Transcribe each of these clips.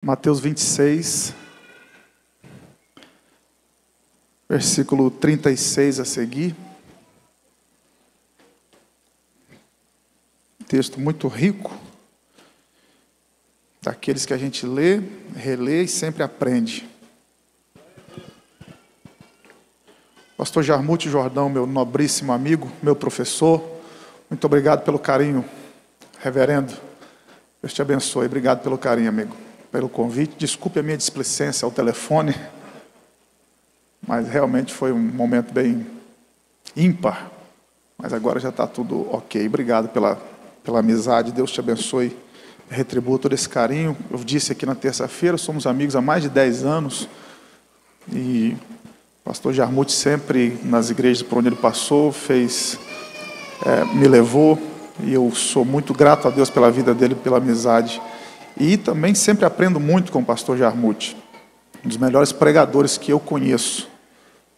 Mateus 26, versículo 36 a seguir. Texto muito rico, daqueles que a gente lê, relê e sempre aprende. Pastor Jarmute Jordão, meu nobríssimo amigo, meu professor, muito obrigado pelo carinho, reverendo. Deus te abençoe. Obrigado pelo carinho, amigo, pelo convite. Desculpe a minha displicência ao telefone, mas realmente foi um momento bem ímpar. Mas agora já está tudo ok. Obrigado pela amizade. Deus te abençoe. Retribua todo esse carinho. Eu disse aqui na terça-feira, somos amigos há mais de 10 anos. E o pastor Jarmute sempre, nas igrejas por onde ele passou, me levou. E eu sou muito grato a Deus pela vida dele, pela amizade. E também sempre aprendo muito com o pastor Jarmute. Um dos melhores pregadores que eu conheço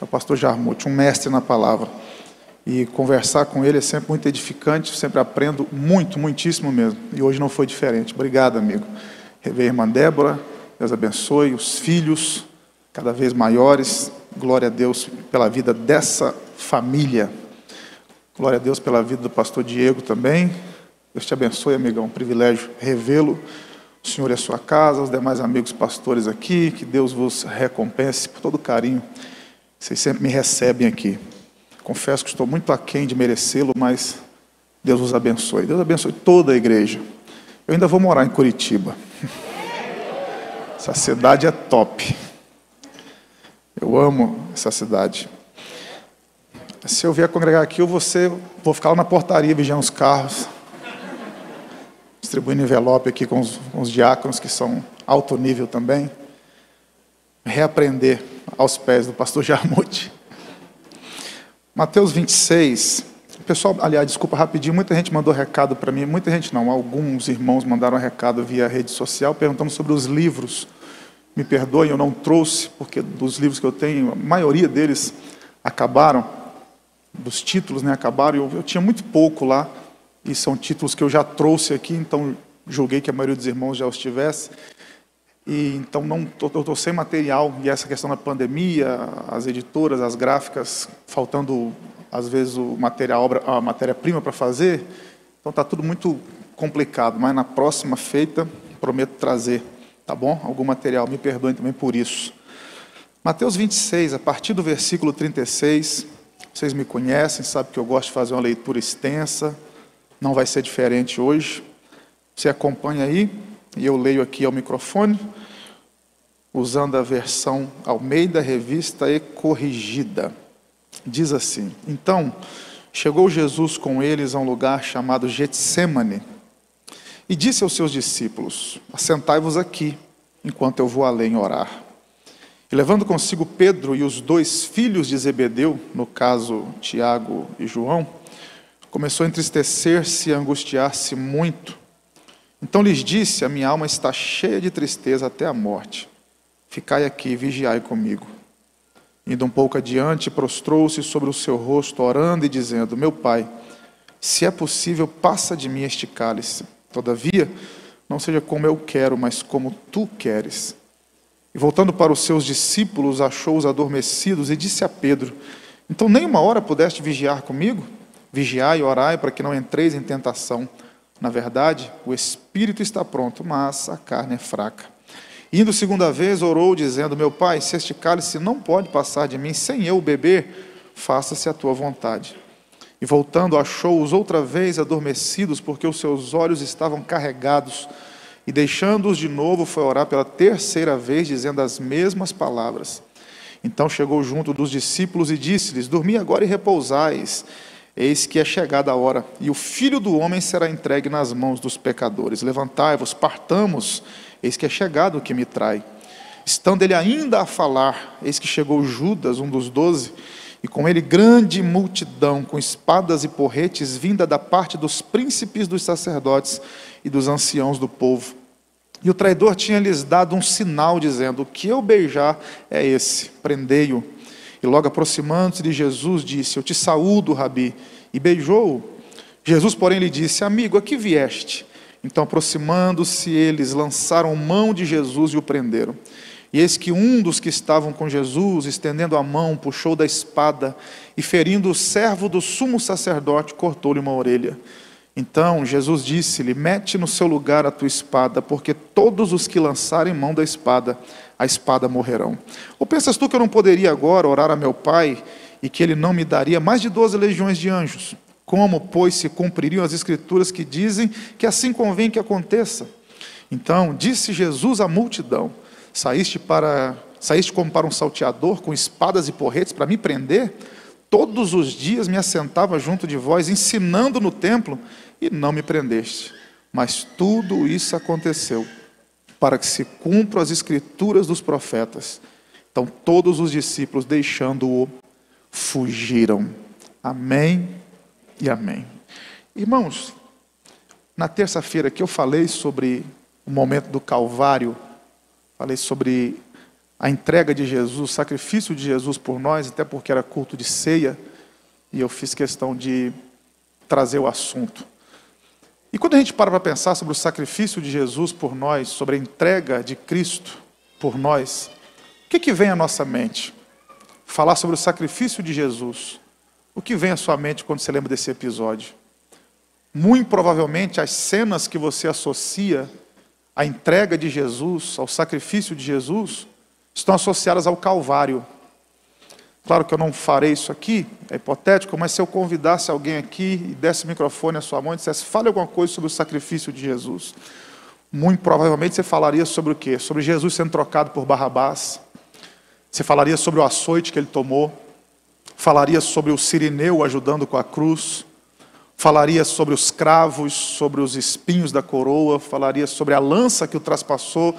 é o pastor Jarmute, um mestre na palavra. E conversar com ele é sempre muito edificante, sempre aprendo muito, muitíssimo mesmo. E hoje não foi diferente. Obrigado, amigo. Rever a irmã Débora, Deus abençoe, os filhos cada vez maiores. Glória a Deus pela vida dessa família. Glória a Deus pela vida do pastor Diego também. Deus te abençoe, amigão. Um privilégio revê-lo. O Senhor e a sua casa, os demais amigos pastores aqui. Que Deus vos recompense por todo o carinho. Vocês sempre me recebem aqui. Confesso que estou muito aquém de merecê-lo, mas Deus os abençoe. Deus abençoe toda a igreja. Eu ainda vou morar em Curitiba. Essa cidade é top. Eu amo essa cidade. Se eu vier congregar aqui, vou ficar lá na portaria vigiando os carros, distribuindo envelope aqui com os diáconos, que são alto nível também. Reaprender aos pés do pastor Jarmute. Mateus 26, pessoal, aliás, desculpa rapidinho, muita gente mandou recado para mim, muita gente não, alguns irmãos mandaram recado via rede social, perguntando sobre os livros. Me perdoem, eu não trouxe, porque dos livros que eu tenho, a maioria deles acabaram, dos títulos, acabaram, eu tinha muito pouco lá, e são títulos que eu já trouxe aqui, então julguei que a maioria dos irmãos já os tivesse, e então eu estou sem material, e essa questão da pandemia, as editoras, as gráficas, faltando às vezes a matéria-prima para fazer, então está tudo muito complicado, mas na próxima feita prometo trazer, tá bom? Algum material, me perdoem também por isso. Mateus 26, a partir do versículo 36, vocês me conhecem, sabem que eu gosto de fazer uma leitura extensa, não vai ser diferente hoje. Você acompanha aí, e eu leio aqui ao microfone, usando a versão Almeida, revista e corrigida. Diz assim: Então, chegou Jesus com eles a um lugar chamado Getsêmane, e disse aos seus discípulos: Assentai-vos aqui, enquanto eu vou além orar. E levando consigo Pedro e os 2 filhos de Zebedeu, no caso Tiago e João, começou a entristecer-se e a angustiar-se muito. Então lhes disse: A minha alma está cheia de tristeza até a morte. Ficai aqui e vigiai comigo. Indo um pouco adiante, prostrou-se sobre o seu rosto, orando e dizendo: Meu Pai, se é possível, passa de mim este cálice. Todavia, não seja como eu quero, mas como tu queres. E voltando para os seus discípulos, achou-os adormecidos e disse a Pedro: Então nem uma hora pudeste vigiar comigo? Vigiai e orai para que não entreis em tentação. Na verdade, o espírito está pronto, mas a carne é fraca. Indo segunda vez, orou, dizendo: Meu Pai, se este cálice não pode passar de mim sem eu o beber, faça-se a tua vontade. E voltando, achou-os outra vez adormecidos, porque os seus olhos estavam carregados. E deixando-os de novo, foi orar pela terceira vez, dizendo as mesmas palavras. Então chegou junto dos discípulos e disse-lhes: Dormi agora e repousais. Eis que é chegada a hora, e o Filho do Homem será entregue nas mãos dos pecadores. Levantai-vos, partamos, eis que é chegado o que me trai. Estando ele ainda a falar, eis que chegou Judas, um dos 12, e com ele grande multidão, com espadas e porretes, vinda da parte dos príncipes dos sacerdotes e dos anciãos do povo. E o traidor tinha-lhes dado um sinal, dizendo: O que eu beijar é esse, prendei-o. E logo aproximando-se de Jesus, disse: Eu te saúdo, Rabi, e beijou-o. Jesus, porém, lhe disse: Amigo, a que vieste? Então, aproximando-se eles, lançaram mão de Jesus e o prenderam. E eis que um dos que estavam com Jesus, estendendo a mão, puxou da espada e, ferindo o servo do sumo sacerdote, cortou-lhe uma orelha. Então Jesus disse-lhe: mete no seu lugar a tua espada, porque todos os que lançarem mão da espada, a espada morrerão. Ou pensas tu que eu não poderia agora orar a meu Pai, e que ele não me daria mais de 12 legiões de anjos? Como, pois, se cumpririam as escrituras que dizem que assim convém que aconteça? Então disse Jesus à multidão: Saíste como para um salteador, com espadas e porretes para me prender? Todos os dias me assentava junto de vós, ensinando no templo, e não me prendeste. Mas tudo isso aconteceu para que se cumpram as escrituras dos profetas. Então todos os discípulos, deixando-o, fugiram. Amém e amém. Irmãos, na terça-feira que eu falei sobre o momento do Calvário, falei sobre a entrega de Jesus, o sacrifício de Jesus por nós, até porque era culto de ceia, e eu fiz questão de trazer o assunto. E quando a gente para pensar sobre o sacrifício de Jesus por nós, sobre a entrega de Cristo por nós, o que vem à nossa mente? Falar sobre o sacrifício de Jesus. O que vem à sua mente quando você lembra desse episódio? Muito provavelmente as cenas que você associa à entrega de Jesus, ao sacrifício de Jesus, estão associadas ao Calvário. Claro que eu não farei isso aqui, é hipotético, mas se eu convidasse alguém aqui e desse o microfone à sua mão e dissesse: fale alguma coisa sobre o sacrifício de Jesus, muito provavelmente você falaria sobre o quê? Sobre Jesus sendo trocado por Barrabás. Você falaria sobre o açoite que ele tomou, falaria sobre o sirineu ajudando com a cruz, falaria sobre os cravos, sobre os espinhos da coroa, falaria sobre a lança que o traspassou,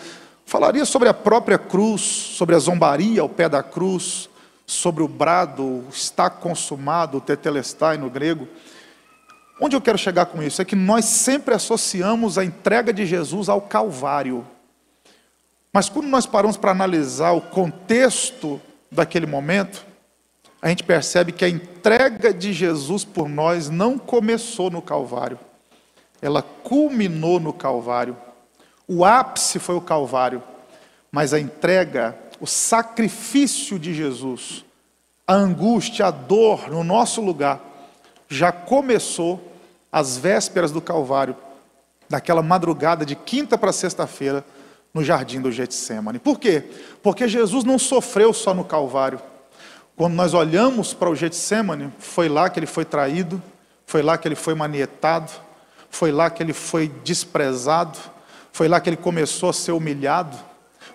falaria sobre a própria cruz, sobre a zombaria ao pé da cruz, sobre o brado, está consumado, o tetelestai no grego. Onde eu quero chegar com isso? É que nós sempre associamos a entrega de Jesus ao Calvário. Mas quando nós paramos para analisar o contexto daquele momento, a gente percebe que a entrega de Jesus por nós não começou no Calvário. Ela culminou no Calvário. O ápice foi o Calvário. Mas a entrega, o sacrifício de Jesus, a angústia, a dor no nosso lugar, já começou às vésperas do Calvário, naquela madrugada de quinta para sexta-feira, no jardim do Getsêmani. Por quê? Porque Jesus não sofreu só no Calvário. Quando nós olhamos para o Getsêmani, foi lá que ele foi traído, foi lá que ele foi manietado, foi lá que ele foi desprezado, foi lá que ele começou a ser humilhado,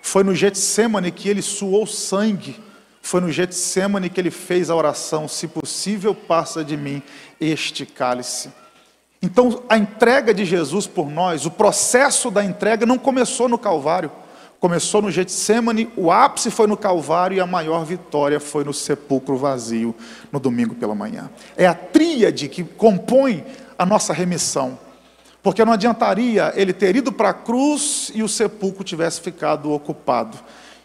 foi no Getsêmani que ele suou sangue, foi no Getsêmani que ele fez a oração: se possível, passa de mim este cálice. Então, a entrega de Jesus por nós, o processo da entrega não começou no Calvário, começou no Getsêmani, o ápice foi no Calvário e a maior vitória foi no sepulcro vazio, no domingo pela manhã. É a tríade que compõe a nossa remissão, porque não adiantaria ele ter ido para a cruz e o sepulcro tivesse ficado ocupado.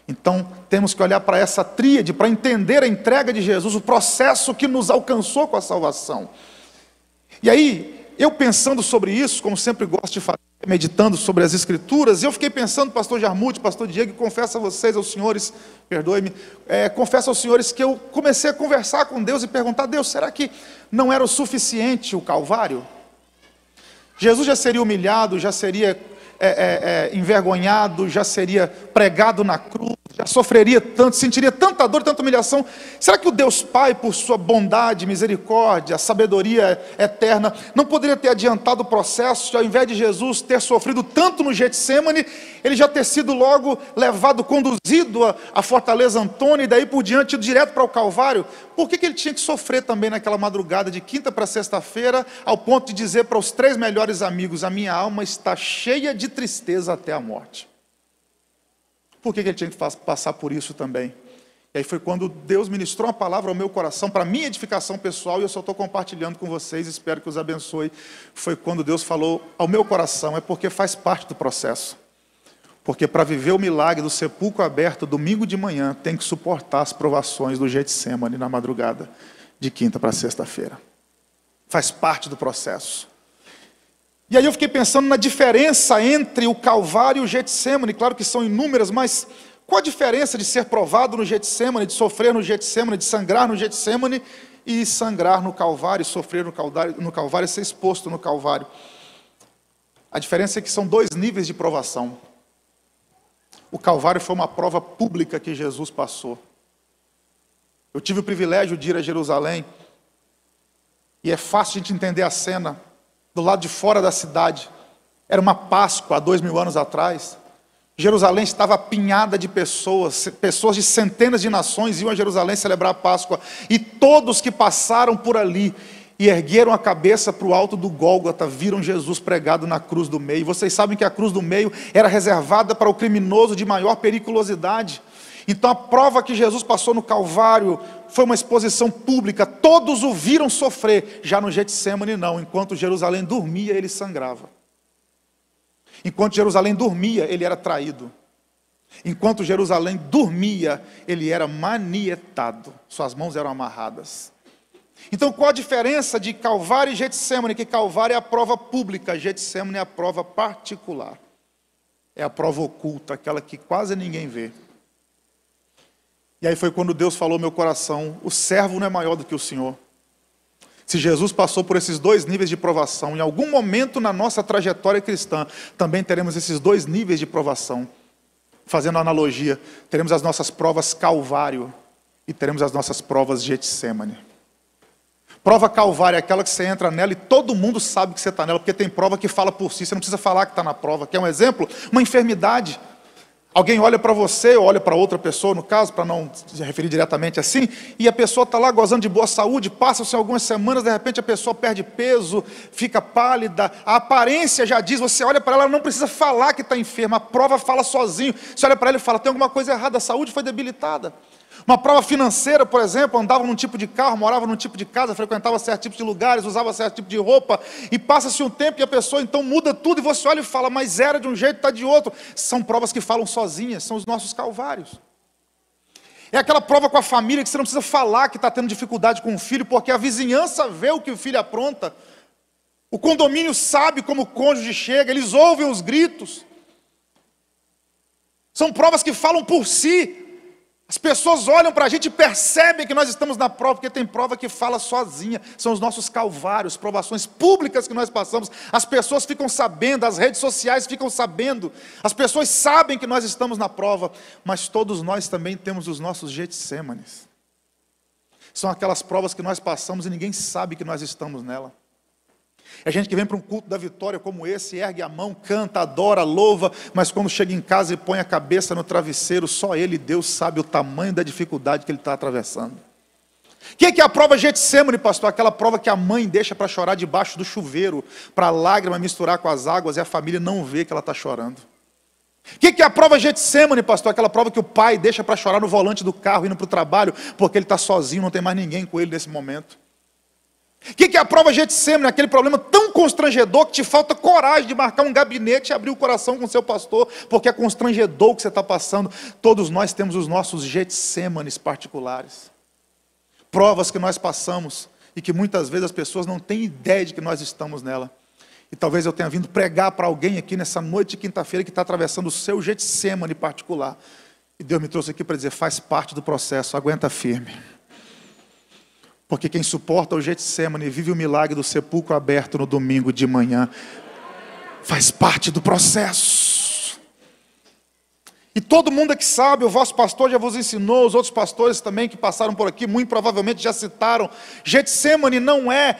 Então, temos que olhar para essa tríade, para entender a entrega de Jesus, o processo que nos alcançou com a salvação. E aí, eu pensando sobre isso, como sempre gosto de fazer, meditando sobre as Escrituras, eu fiquei pensando, pastor Jarmuth, pastor Diego, e confesso a vocês, aos senhores, perdoe-me, confesso aos senhores que eu comecei a conversar com Deus e perguntar: Deus, será que não era o suficiente o Calvário? Jesus já seria humilhado, já seria envergonhado, já seria pregado na cruz, já sofreria tanto, sentiria tanta dor, tanta humilhação. Será que o Deus Pai, por sua bondade, misericórdia, sabedoria eterna, não poderia ter adiantado o processo, ao invés de Jesus ter sofrido tanto no Getsêmani, ele já ter sido logo levado, conduzido à fortaleza Antônia, e daí por diante, direto para o Calvário? Por que ele tinha que sofrer também naquela madrugada de quinta para sexta-feira, ao ponto de dizer para os 3 melhores amigos: a minha alma está cheia de tristeza até a morte? Por que ele tinha que passar por isso também? E aí foi quando Deus ministrou uma palavra ao meu coração, para minha edificação pessoal, e eu só estou compartilhando com vocês, espero que os abençoe. Foi quando Deus falou ao meu coração: é porque faz parte do processo. Porque para viver o milagre do sepulcro aberto, domingo de manhã, tem que suportar as provações do Getsêmani na madrugada, de quinta para sexta-feira. Faz parte do processo. E aí eu fiquei pensando na diferença entre o Calvário e o Getsemane. Claro que são inúmeras, mas qual a diferença de ser provado no Getsemane, de sofrer no Getsemane, de sangrar no Getsemane e sangrar no Calvário, sofrer no Calvário e ser exposto no Calvário? A diferença é que são dois níveis de provação. O Calvário foi uma prova pública que Jesus passou. Eu tive o privilégio de ir a Jerusalém, e é fácil a gente entender a cena. Do lado de fora da cidade, era uma Páscoa há 2000 anos atrás. Jerusalém estava apinhada de pessoas de centenas de nações iam a Jerusalém celebrar a Páscoa, e todos que passaram por ali e ergueram a cabeça para o alto do Gólgota, viram Jesus pregado na cruz do meio. Vocês sabem que a cruz do meio era reservada para o criminoso de maior periculosidade. Então a prova que Jesus passou no Calvário foi uma exposição pública, todos o viram sofrer. Já no Getsemane não, enquanto Jerusalém dormia, ele sangrava. Enquanto Jerusalém dormia, ele era traído. Enquanto Jerusalém dormia, ele era manietado, suas mãos eram amarradas. Então qual a diferença de Calvário e Getsemane? Que Calvário é a prova pública, Getsemane é a prova particular. É a prova oculta, aquela que quase ninguém vê. E aí foi quando Deus falou ao meu coração: o servo não é maior do que o Senhor. Se Jesus passou por esses dois níveis de provação, em algum momento na nossa trajetória cristã, também teremos esses dois níveis de provação. Fazendo analogia, teremos as nossas provas Calvário e teremos as nossas provas Getsemane. Prova Calvário é aquela que você entra nela e todo mundo sabe que você está nela, porque tem prova que fala por si, você não precisa falar que está na prova. Quer um exemplo? Uma enfermidade. Alguém olha para você, ou olha para outra pessoa, no caso, para não se referir diretamente assim, e a pessoa está lá gozando de boa saúde, passam-se algumas semanas, de repente a pessoa perde peso, fica pálida, a aparência já diz, você olha para ela, ela não precisa falar que está enferma, a prova fala sozinho, você olha para ela e fala, tem alguma coisa errada, a saúde foi debilitada. Uma prova financeira, por exemplo, andava num tipo de carro, morava num tipo de casa, frequentava certo tipo de lugares, usava certo tipo de roupa, e passa-se um tempo e a pessoa então muda tudo, e você olha e fala, mas era de um jeito, está de outro. São provas que falam sozinhas, são os nossos calvários. É aquela prova com a família que você não precisa falar que está tendo dificuldade com o filho, porque a vizinhança vê o que o filho apronta, o condomínio sabe como o cônjuge chega, eles ouvem os gritos. São provas que falam por si. As pessoas olham para a gente e percebem que nós estamos na prova, porque tem prova que fala sozinha. São os nossos calvários, provações públicas que nós passamos. As pessoas ficam sabendo, as redes sociais ficam sabendo. As pessoas sabem que nós estamos na prova, mas todos nós também temos os nossos Getsêmanes. São aquelas provas que nós passamos e ninguém sabe que nós estamos nela. É gente que vem para um culto da vitória como esse, ergue a mão, canta, adora, louva, mas quando chega em casa e põe a cabeça no travesseiro, só Ele, Deus, sabe o tamanho da dificuldade que ele está atravessando. O que é a prova Getsemane, pastor? Aquela prova que a mãe deixa para chorar debaixo do chuveiro, para a lágrima misturar com as águas e a família não vê que ela está chorando. O que é a prova Getsemane, pastor? Aquela prova que o pai deixa para chorar no volante do carro, indo para o trabalho, porque ele está sozinho, não tem mais ninguém com ele nesse momento. O que é a prova Getsemane? Aquele problema tão constrangedor que te falta coragem de marcar um gabinete e abrir o coração com o seu pastor, porque é constrangedor o que você está passando. Todos nós temos os nossos Getsêmanes particulares. Provas que nós passamos e que muitas vezes as pessoas não têm ideia de que nós estamos nela. E talvez eu tenha vindo pregar para alguém aqui nessa noite de quinta-feira que está atravessando o seu Getsêmane particular. E Deus me trouxe aqui para dizer, faz parte do processo, aguenta firme. Porque quem suporta o Getsemane vive o milagre do sepulcro aberto no domingo de manhã. Faz parte do processo. E todo mundo aqui sabe, o vosso pastor já vos ensinou, os outros pastores também que passaram por aqui, muito provavelmente já citaram. Getsemane não é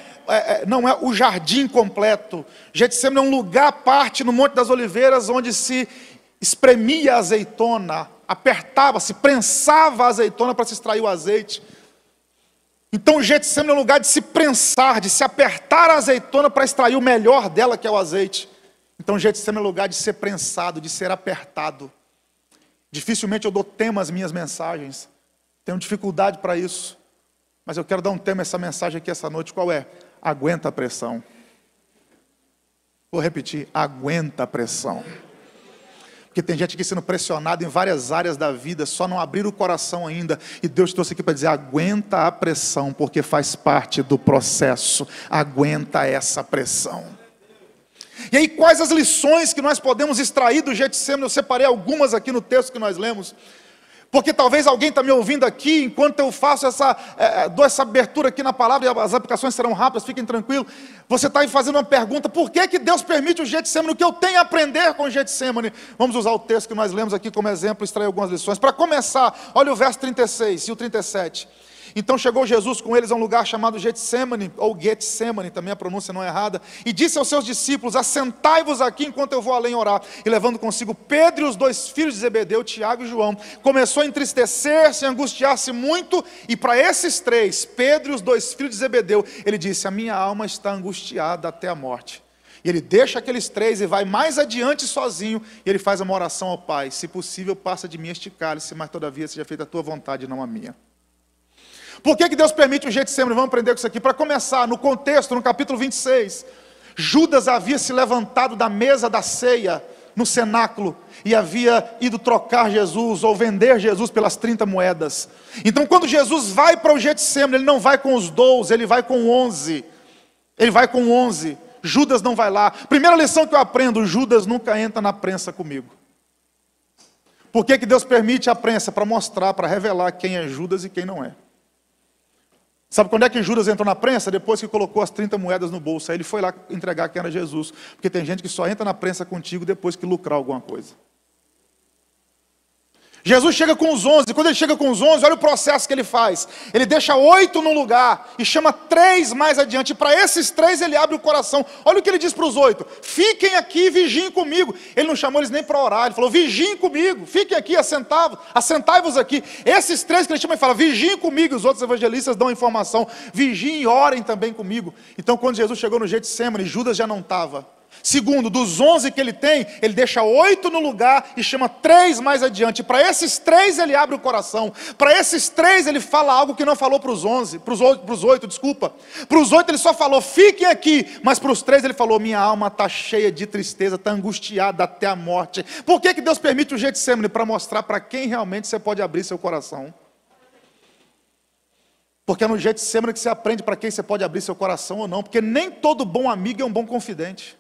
o jardim completo. Getsemane é um lugar à parte no Monte das Oliveiras, onde se espremia a azeitona, apertava, se prensava a azeitona para se extrair o azeite. Então o Getsemane é um lugar de se prensar, de se apertar a azeitona para extrair o melhor dela, que é o azeite. Então o Getsemane é um lugar de ser prensado, de ser apertado. Dificilmente eu dou tema às minhas mensagens. Tenho dificuldade para isso. Mas eu quero dar um tema a essa mensagem aqui essa noite. Qual é? Aguenta a pressão. Vou repetir, aguenta a pressão. Porque tem gente aqui sendo pressionada em várias áreas da vida, só não abrir o coração ainda. E Deus trouxe aqui para dizer, aguenta a pressão, porque faz parte do processo. Aguenta essa pressão. E aí, quais as lições que nós podemos extrair do Getsemane? Eu separei algumas aqui no texto que nós lemos. Porque talvez alguém está me ouvindo aqui, enquanto eu faço dou essa abertura aqui na palavra, e as aplicações serão rápidas, fiquem tranquilos. Você está aí fazendo uma pergunta: por que Deus permite o Getsemane? O que eu tenho a aprender com o Getsemane? Vamos usar o texto que nós lemos aqui como exemplo, extrair algumas lições. Para começar, olha o verso 36 e o 37. Então chegou Jesus com eles a um lugar chamado Getsemane, ou Getsemane, também a pronúncia não é errada, e disse aos seus discípulos: assentai-vos aqui enquanto eu vou além orar. E levando consigo Pedro e os dois filhos de Zebedeu, Tiago e João, começou a entristecer-se e angustiar-se muito, e para esses três, Pedro e os dois filhos de Zebedeu, ele disse: a minha alma está angustiada até a morte. E ele deixa aqueles três e vai mais adiante sozinho, e ele faz uma oração ao Pai: se possível, passa de mim este cálice, mas todavia seja feita a tua vontade e não a minha. Por que Deus permite o Getsemane? Vamos aprender com isso aqui. Para começar, no contexto, no capítulo 26, Judas havia se levantado da mesa da ceia, no cenáculo, e havia ido trocar Jesus, ou vender Jesus pelas 30 moedas. Então, quando Jesus vai para o Getsemane, ele não vai com os 12, ele vai com 11. Ele vai com 11. Judas não vai lá. Primeira lição que eu aprendo: Judas nunca entra na prensa comigo. Por que Deus permite a prensa? Para mostrar, para revelar quem é Judas e quem não é. Sabe quando é que Judas entrou na prensa? Depois que colocou as 30 moedas no bolso. Aí ele foi lá entregar quem era Jesus. Porque tem gente que só entra na prensa contigo depois que lucrar alguma coisa. Jesus chega com os 11, quando ele chega com os 11, olha o processo que ele faz. Ele deixa 8 no lugar e chama 3 mais adiante. E para esses 3 ele abre o coração. Olha o que ele diz para os 8: fiquem aqui e vigiem comigo. Ele não chamou eles nem para orar, ele falou: vigiem comigo, fiquem aqui, assentai-vos aqui. Esses 3 que ele chama, ele fala: vigiem comigo. Os outros evangelistas dão a informação: vigiem e orem também comigo. Então, quando Jesus chegou no Getsemane, Judas já não estava. Segundo, dos 11 que ele tem, ele deixa 8 no lugar e chama 3 mais adiante. Para esses 3 ele abre o coração. Para esses 3 ele fala algo que não falou para os 11, para os 8, desculpa. Para os 8 ele só falou: fiquem aqui. Mas para os 3 ele falou: minha alma está cheia de tristeza, está angustiada até a morte. Por que Deus permite o Getsemane? Para mostrar para quem realmente você pode abrir seu coração. Porque é no Getsemane que você aprende para quem você pode abrir seu coração ou não. Porque nem todo bom amigo é um bom confidente.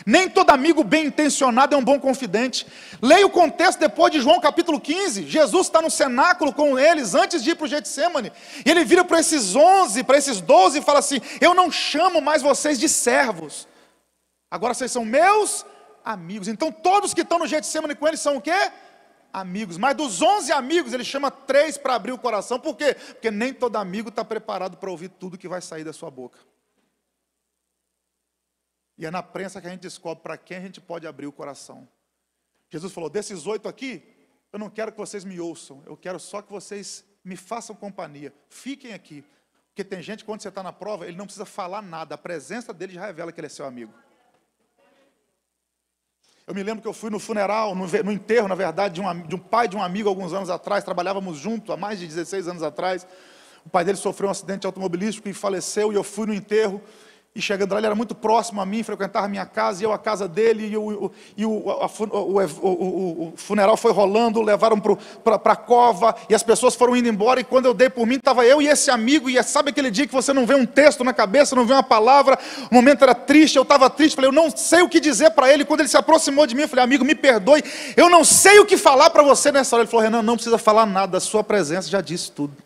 Nem todo amigo bem intencionado é um bom confidente. Leia o contexto depois de João capítulo 15. Jesus está no cenáculo com eles antes de ir para o Getsemane. E ele vira para esses 11, para esses 12 e fala assim: eu não chamo mais vocês de servos. Agora vocês são meus amigos. Então todos que estão no Getsemane com ele são o quê? Amigos. Mas dos 11 amigos ele chama 3 para abrir o coração. Por quê? Porque nem todo amigo está preparado para ouvir tudo que vai sair da sua boca. E é na prensa que a gente descobre para quem a gente pode abrir o coração. Jesus falou: desses 8 aqui, eu não quero que vocês me ouçam, eu quero só que vocês me façam companhia. Fiquem aqui. Porque tem gente que quando você está na prova, ele não precisa falar nada, a presença dele já revela que ele é seu amigo. Eu me lembro que eu fui no funeral, no enterro, na verdade, de um pai de um amigo alguns anos atrás, trabalhávamos juntos, há mais de 16 anos atrás. O pai dele sofreu um acidente automobilístico e faleceu, e eu fui no enterro. E chegando lá, ele era muito próximo a mim, frequentava a minha casa, e eu a casa dele, e o funeral foi rolando, levaram para a cova, e as pessoas foram indo embora, e quando eu dei por mim, estava eu e esse amigo, e sabe aquele dia que você não vê um texto na cabeça, não vê uma palavra, o momento era triste, eu estava triste, falei: eu não sei o que dizer para ele. Quando ele se aproximou de mim, eu falei: amigo, me perdoe, eu não sei o que falar para você nessa hora. Ele falou: Renan, não precisa falar nada, a sua presença já disse tudo.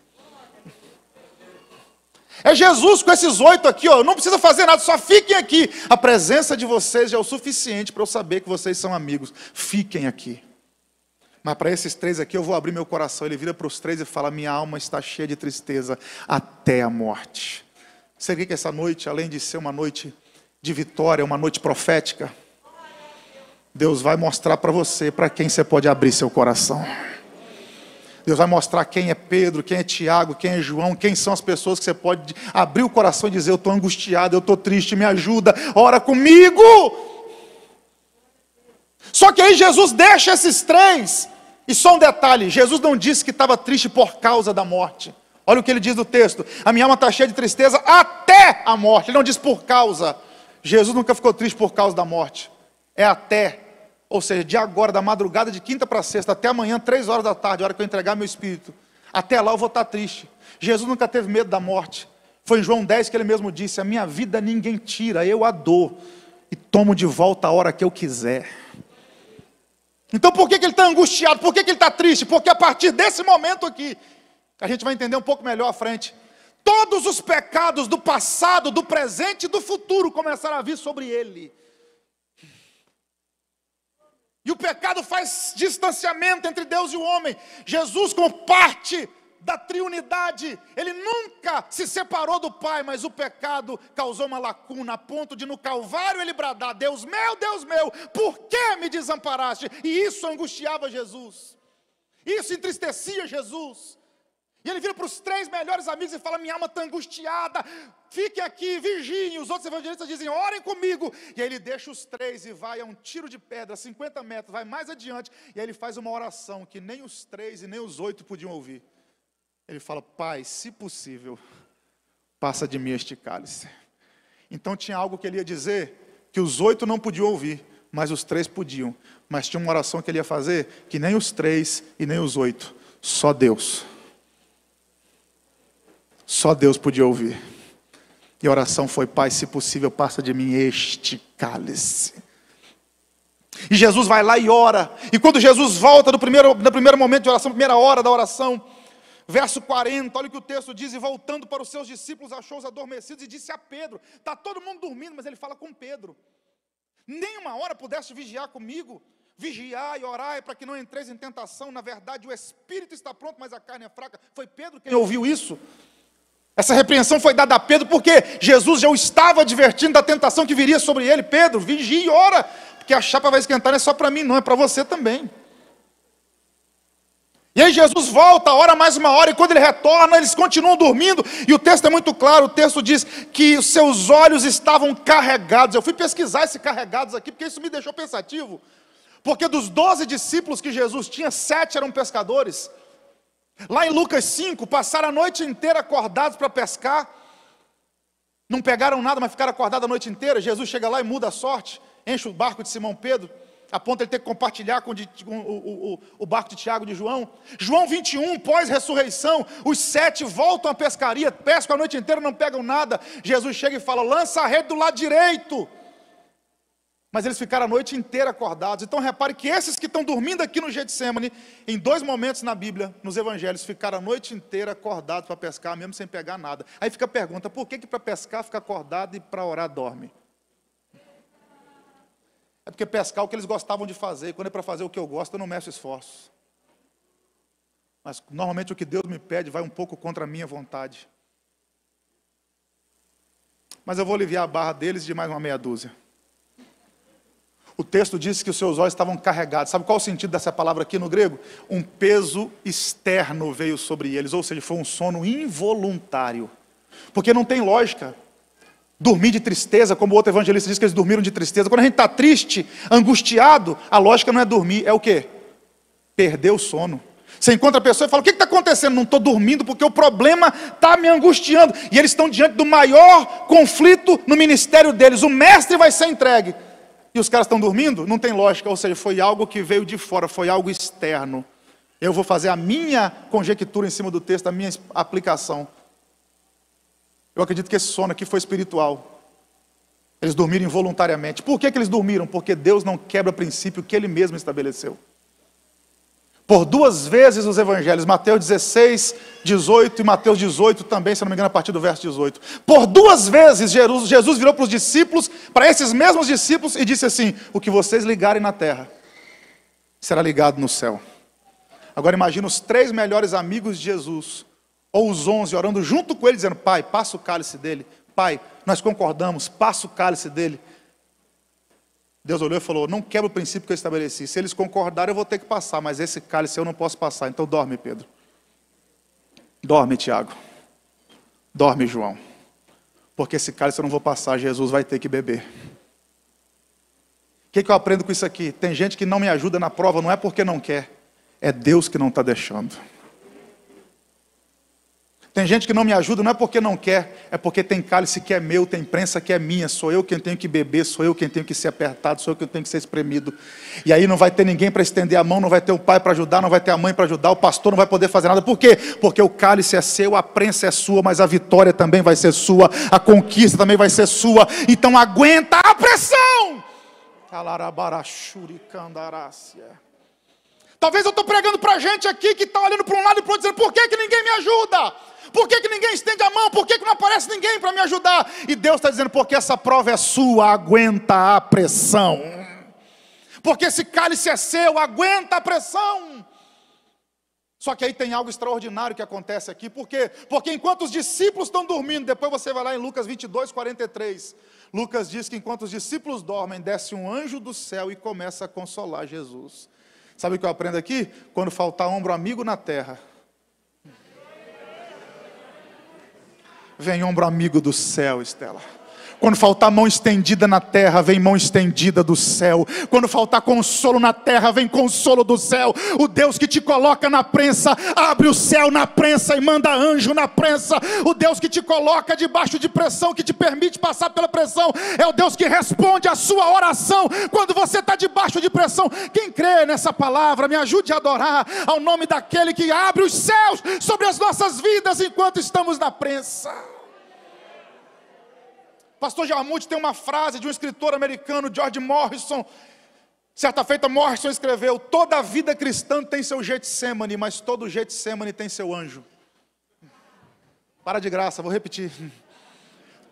É Jesus com esses 8 aqui, ó, não precisa fazer nada, só fiquem aqui. A presença de vocês já é o suficiente para eu saber que vocês são amigos. Fiquem aqui. Mas para esses 3 aqui eu vou abrir meu coração. Ele vira para os 3 e fala: minha alma está cheia de tristeza até a morte. Você vê que essa noite, além de ser uma noite de vitória, uma noite profética, Deus vai mostrar para você para quem você pode abrir seu coração. Deus vai mostrar quem é Pedro, quem é Tiago, quem é João, quem são as pessoas que você pode abrir o coração e dizer: eu estou angustiado, eu estou triste, me ajuda, ora comigo. Só que aí Jesus deixa esses 3, e só um detalhe: Jesus não disse que estava triste por causa da morte. Olha o que ele diz no texto: a minha alma está cheia de tristeza até a morte. Ele não diz por causa. Jesus nunca ficou triste por causa da morte, é até. Ou seja, de agora, da madrugada de quinta para sexta, até amanhã, 3 horas da tarde, a hora que eu entregar meu espírito, até lá eu vou estar triste. Jesus nunca teve medo da morte. Foi em João 10 que ele mesmo disse: a minha vida ninguém tira, eu a dou e tomo de volta a hora que eu quiser. Então por que ele está angustiado? Por que ele está triste? Porque a partir desse momento aqui, a gente vai entender um pouco melhor à frente, todos os pecados do passado, do presente e do futuro começaram a vir sobre ele. E o pecado faz distanciamento entre Deus e o homem. Jesus, como parte da triunidade, ele nunca se separou do Pai, mas o pecado causou uma lacuna, a ponto de no Calvário ele bradar: Deus meu, por que me desamparaste? E isso angustiava Jesus, isso entristecia Jesus. E ele vira para os 3 melhores amigos e fala: minha alma está angustiada, fiquem aqui, vigiem. Os outros evangelistas dizem: orem comigo. E aí ele deixa os 3 e vai a um tiro de pedra, 50 metros, vai mais adiante. E aí ele faz uma oração que nem os 3 e nem os 8 podiam ouvir. Ele fala: Pai, se possível, passa de mim este cálice. Então tinha algo que ele ia dizer que os 8 não podiam ouvir, mas os 3 podiam. Mas tinha uma oração que ele ia fazer que nem os 3 e nem os 8, só Deus. Só Deus podia ouvir. E a oração foi: Pai, se possível, passa de mim este cálice. E Jesus vai lá e ora. E quando Jesus volta no primeiro momento de oração, primeira hora da oração, verso 40, olha o que o texto diz: e voltando para os seus discípulos, achou-os adormecidos e disse a Pedro. Está todo mundo dormindo, mas ele fala com Pedro: nem uma hora pudeste vigiar comigo? Vigiai e orai para que não entreis em tentação. Na verdade o espírito está pronto, mas a carne é fraca. Foi Pedro quem ouviu isso. Essa repreensão foi dada a Pedro porque Jesus já o estava advertindo da tentação que viria sobre ele. Pedro, vigia e ora, porque a chapa vai esquentar, não é só para mim não, é para você também. E aí Jesus volta, ora mais uma hora, e quando ele retorna, eles continuam dormindo, e o texto é muito claro, o texto diz que os seus olhos estavam carregados. Eu fui pesquisar esse carregados aqui, porque isso me deixou pensativo, porque dos 12 discípulos que Jesus tinha, 7 eram pescadores. Lá em Lucas 5, passaram a noite inteira acordados para pescar, não pegaram nada, mas ficaram acordados a noite inteira. Jesus chega lá e muda a sorte, enche o barco de Simão Pedro, a ponto de ele ter que compartilhar com o barco de Tiago e de João. João 21, pós-ressurreição, os 7 voltam à pescaria, pescam a noite inteira, não pegam nada. Jesus chega e fala: lança a rede do lado direito. Mas eles ficaram a noite inteira acordados. Então repare que esses que estão dormindo aqui no Getsemane, em 2 momentos na Bíblia, nos Evangelhos, ficaram a noite inteira acordados para pescar, mesmo sem pegar nada. Aí fica a pergunta: por que para pescar fica acordado e para orar dorme? É porque pescar é o que eles gostavam de fazer, e quando é para fazer o que eu gosto, eu não meço esforços. Mas normalmente o que Deus me pede vai um pouco contra a minha vontade. Mas eu vou aliviar a barra deles de mais uma meia dúzia. O texto diz que os seus olhos estavam carregados. Sabe qual é o sentido dessa palavra aqui no grego? Um peso externo veio sobre eles, ou seja, foi um sono involuntário. Porque não tem lógica dormir de tristeza, como o outro evangelista diz que eles dormiram de tristeza. Quando a gente está triste, angustiado, a lógica não é dormir, é o quê? Perder o sono. Você encontra a pessoa e fala: o que está acontecendo? Não estou dormindo porque o problema está me angustiando. E eles estão diante do maior conflito no ministério deles. O mestre vai ser entregue. E os caras estão dormindo? Não tem lógica, ou seja, foi algo que veio de fora, foi algo externo. Eu vou fazer a minha conjectura em cima do texto, a minha aplicação. Eu acredito que esse sono aqui foi espiritual. Eles dormiram involuntariamente. Por que eles dormiram? Porque Deus não quebra princípio que Ele mesmo estabeleceu. Por 2 vezes os evangelhos, Mateus 16, 18 e Mateus 18 também, se não me engano, a partir do verso 18. Por 2 vezes Jesus virou para os discípulos, para esses mesmos discípulos, e disse assim: o que vocês ligarem na terra, será ligado no céu. Agora imagina os 3 melhores amigos de Jesus, ou os 11, orando junto com ele, dizendo: Pai, passa o cálice dele. Pai, nós concordamos, passa o cálice dele. Deus olhou e falou: não quebra o princípio que eu estabeleci. Se eles concordarem, eu vou ter que passar, mas esse cálice eu não posso passar. Então dorme, Pedro. Dorme, Tiago. Dorme, João. Porque esse cálice eu não vou passar, Jesus vai ter que beber. O que eu aprendo com isso aqui? Tem gente que não me ajuda na prova, não é porque não quer, é Deus que não está deixando. Tem gente que não me ajuda, não é porque não quer, é porque tem cálice que é meu, tem prensa que é minha, sou eu quem tenho que beber, sou eu quem tenho que ser apertado, sou eu quem tenho que ser espremido. E aí não vai ter ninguém para estender a mão, não vai ter o pai para ajudar, não vai ter a mãe para ajudar, o pastor não vai poder fazer nada. Por quê? Porque o cálice é seu, a prensa é sua, mas a vitória também vai ser sua, a conquista também vai ser sua. Então aguenta a pressão! Talvez eu estou pregando para gente aqui que está olhando para um lado e para o outro, dizendo: por que ninguém me ajuda? Por que ninguém estende a mão? Por que não aparece ninguém para me ajudar? E Deus está dizendo: porque essa prova é sua, aguenta a pressão. Porque esse cálice é seu, aguenta a pressão. Só que aí tem algo extraordinário que acontece aqui. Por quê? Porque enquanto os discípulos estão dormindo, depois você vai lá em Lucas 22, 43. Lucas diz que enquanto os discípulos dormem, desce um anjo do céu e começa a consolar Jesus. Sabe o que eu aprendo aqui? Quando faltar ombro amigo na terra, vem ombro amigo do céu, Estela. Quando faltar mão estendida na terra, vem mão estendida do céu. Quando faltar consolo na terra, vem consolo do céu. O Deus que te coloca na prensa, abre o céu na prensa e manda anjo na prensa. O Deus que te coloca debaixo de pressão, que te permite passar pela pressão, é o Deus que responde a sua oração quando você está debaixo de pressão. Quem crê nessa palavra, me ajude a adorar ao nome daquele que abre os céus sobre as nossas vidas enquanto estamos na prensa. Pastor Jarmuth tem uma frase de um escritor americano, George Morrison. Certa feita, Morrison escreveu: toda a vida cristã tem seu Getsemane, mas todo Getsemane tem seu anjo. Para de graça, vou repetir.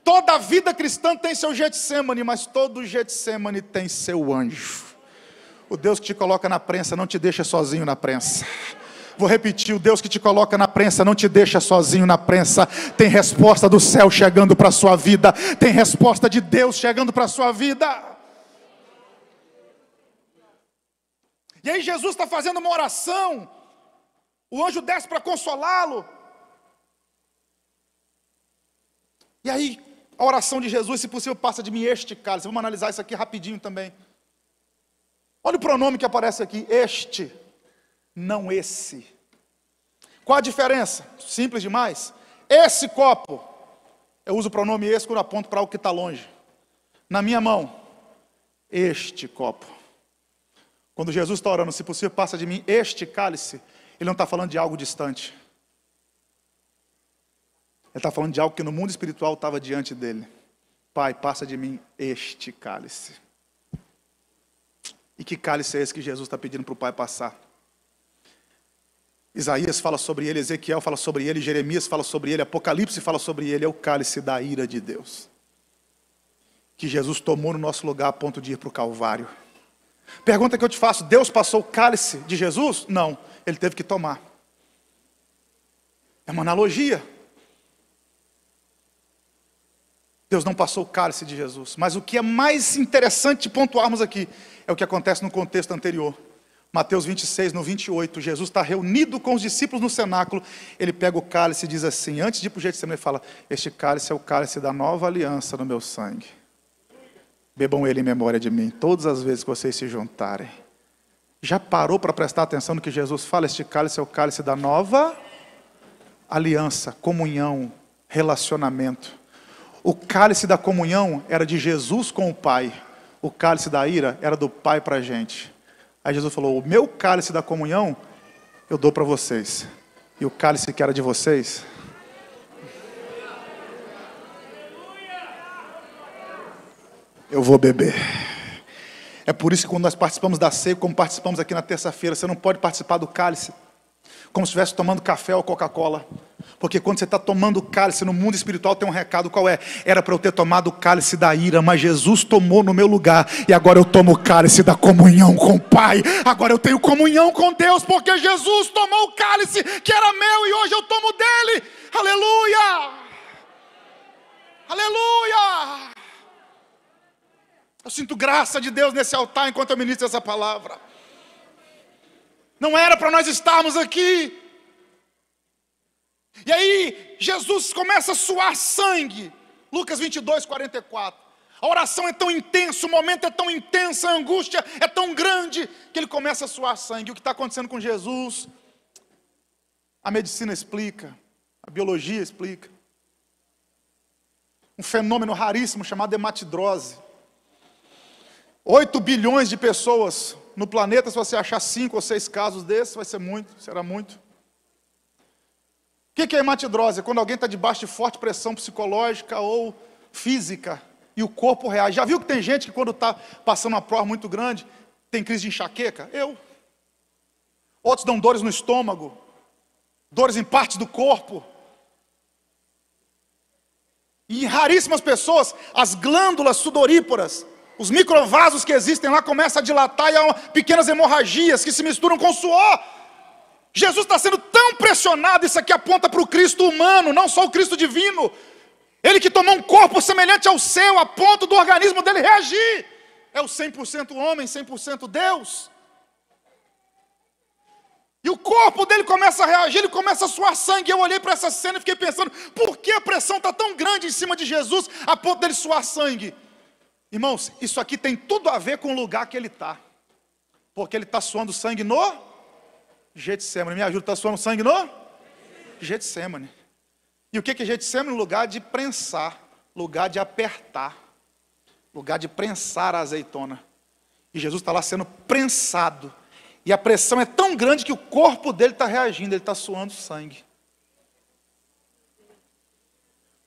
Toda a vida cristã tem seu Getsemane, mas todo Getsemane tem seu anjo. O Deus que te coloca na prensa não te deixa sozinho na prensa. Vou repetir: o Deus que te coloca na prensa não te deixa sozinho na prensa. Tem resposta do céu chegando para a sua vida. Tem resposta de Deus chegando para a sua vida. E aí Jesus está fazendo uma oração. O anjo desce para consolá-lo. E aí a oração de Jesus: se possível, passa de mim este cálice. Vamos analisar isso aqui rapidinho também. Olha o pronome que aparece aqui: este, não esse. Qual a diferença? Simples demais. Esse copo, eu uso o pronome esse quando aponto para algo que está longe. Na minha mão, este copo. Quando Jesus está orando: se possível, passa de mim este cálice, ele não está falando de algo distante. Ele está falando de algo que no mundo espiritual estava diante dele. Pai, passa de mim este cálice. E que cálice é esse que Jesus está pedindo para o Pai passar? Isaías fala sobre ele, Ezequiel fala sobre ele, Jeremias fala sobre ele, Apocalipse fala sobre ele. É o cálice da ira de Deus, que Jesus tomou no nosso lugar a ponto de ir para o Calvário. Pergunta que eu te faço: Deus passou o cálice de Jesus? Não, ele teve que tomar. É uma analogia. Deus não passou o cálice de Jesus. Mas o que é mais interessante de pontuarmos aqui é o que acontece no contexto anterior. Mateus 26, no 28, Jesus está reunido com os discípulos no cenáculo. Ele pega o cálice e diz assim, antes de ir para o Getsemane, ele fala: este cálice é o cálice da nova aliança no meu sangue. Bebam ele em memória de mim, todas as vezes que vocês se juntarem. Já parou para prestar atenção no que Jesus fala? Este cálice é o cálice da nova aliança, comunhão, relacionamento. O cálice da comunhão era de Jesus com o Pai. O cálice da ira era do Pai para a gente. Aí Jesus falou: o meu cálice da comunhão eu dou para vocês. E o cálice que era de vocês, eu vou beber. É por isso que quando nós participamos da ceia, como participamos aqui na terça-feira, você não pode participar do cálice como se estivesse tomando café ou Coca-Cola. Porque quando você está tomando o cálice, no mundo espiritual tem um recado. Qual é? Era para eu ter tomado o cálice da ira, mas Jesus tomou no meu lugar. E agora eu tomo o cálice da comunhão com o Pai. Agora eu tenho comunhão com Deus, porque Jesus tomou o cálice que era meu e hoje eu tomo dele. Aleluia! Aleluia! Eu sinto graça de Deus nesse altar enquanto eu ministro essa palavra. Não era para nós estarmos aqui. E aí Jesus começa a suar sangue. Lucas 22, 44. A oração é tão intensa, o momento é tão intenso, a angústia é tão grande, que ele começa a suar sangue. O que está acontecendo com Jesus? A medicina explica. A biologia explica. Um fenômeno raríssimo chamado hematidrose. 8 bilhões de pessoas no planeta, se você achar 5 ou 6 casos desses, vai ser muito, será muito. O que é hematidrose? É quando alguém está debaixo de forte pressão psicológica ou física e o corpo reage. Já viu que tem gente que quando está passando uma prova muito grande, tem crise de enxaqueca? Outros dão dores no estômago, dores em partes do corpo. E em raríssimas pessoas, as glândulas sudoríparas, os microvasos que existem lá começam a dilatar e há pequenas hemorragias que se misturam com suor. Jesus está sendo tão pressionado, isso aqui aponta para o Cristo humano, não só o Cristo divino. Ele que tomou um corpo semelhante ao seu, a ponto do organismo dele reagir. É o 100% homem, 100% Deus. E o corpo dele começa a reagir, ele começa a suar sangue. Eu olhei para essa cena e fiquei pensando, por que a pressão está tão grande em cima de Jesus, a ponto dele suar sangue? Irmãos, isso aqui tem tudo a ver com o lugar que ele está. Porque ele está suando sangue no Getsemane. Me ajuda, está suando sangue no Getsemane. E o que é Getsemane? Lugar de prensar, lugar de apertar, lugar de prensar a azeitona. E Jesus está lá sendo prensado. E a pressão é tão grande que o corpo dele está reagindo, ele está suando sangue.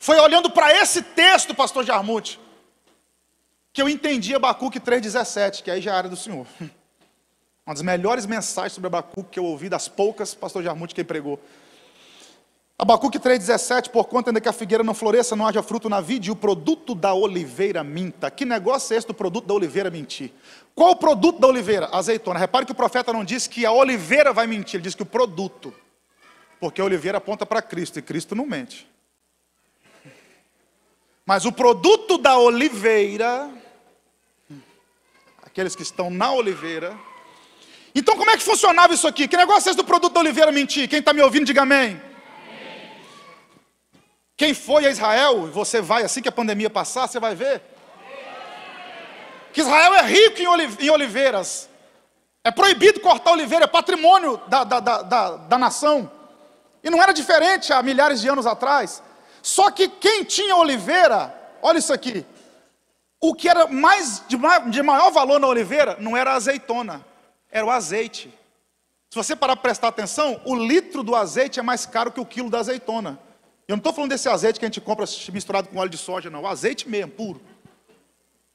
Foi olhando para esse texto, pastor Jarmuth, que eu entendi Abacuque 3,17, que aí já é a área do Senhor. Uma das melhores mensagens sobre Abacuque que eu ouvi, das poucas, pastor Jarmuth quem pregou. Abacuque 3,17, porquanto ainda que a figueira não floresça, não haja fruto na vide, e o produto da oliveira minta. Que negócio é esse do produto da oliveira mentir? Qual o produto da oliveira? Azeitona. Repare que o profeta não disse que a oliveira vai mentir, ele disse que o produto. Porque a oliveira aponta para Cristo, e Cristo não mente. Mas o produto da oliveira, aqueles que estão na oliveira. Então como é que funcionava isso aqui? Que negócio é esse do produto da oliveira mentir? Quem está me ouvindo, diga amém. Quem foi a Israel, você vai, assim que a pandemia passar, você vai ver que Israel é rico em oliveiras. É proibido cortar oliveira, é patrimônio da nação. E não era diferente há milhares de anos atrás. Só que quem tinha oliveira, olha isso aqui, o que era de maior valor na oliveira não era a azeitona, era o azeite. Se você parar para prestar atenção, o litro do azeite é mais caro que o quilo da azeitona. Eu não estou falando desse azeite que a gente compra misturado com óleo de soja, não. O azeite mesmo, puro.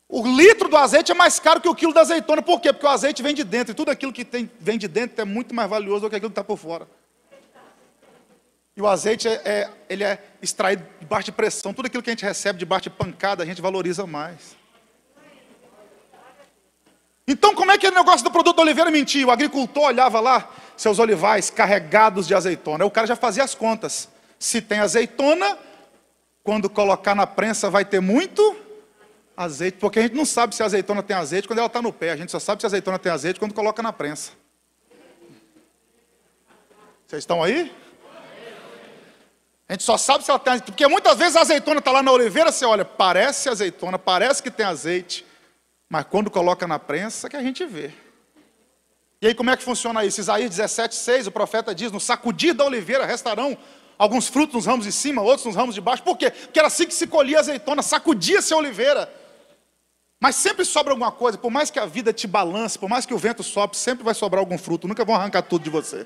O litro do azeite é mais caro que o quilo da azeitona. Por quê? Porque o azeite vem de dentro. E tudo aquilo que vem de dentro é muito mais valioso do que aquilo que está por fora. E o azeite, ele é extraído debaixo de pressão. Tudo aquilo que a gente recebe debaixo de pancada, a gente valoriza mais. Então, como é que é o negócio do produto da oliveira mentia? O agricultor olhava lá, seus olivais carregados de azeitona. Aí o cara já fazia as contas. Se tem azeitona, quando colocar na prensa vai ter muito azeite. Porque a gente não sabe se a azeitona tem azeite quando ela está no pé. A gente só sabe se a azeitona tem azeite quando coloca na prensa. Vocês estão aí? A gente só sabe se ela tem azeite. Porque muitas vezes a azeitona está lá na oliveira, você olha, parece azeitona, parece que tem azeite. Mas quando coloca na prensa, que a gente vê. E aí como é que funciona isso? Isaías 17,6, o profeta diz, no sacudir da oliveira restarão alguns frutos nos ramos de cima, outros nos ramos de baixo. Por quê? Porque era assim que se colhia a azeitona, sacudia-se a oliveira. Mas sempre sobra alguma coisa, por mais que a vida te balance, por mais que o vento sopre, sempre vai sobrar algum fruto, nunca vão arrancar tudo de você.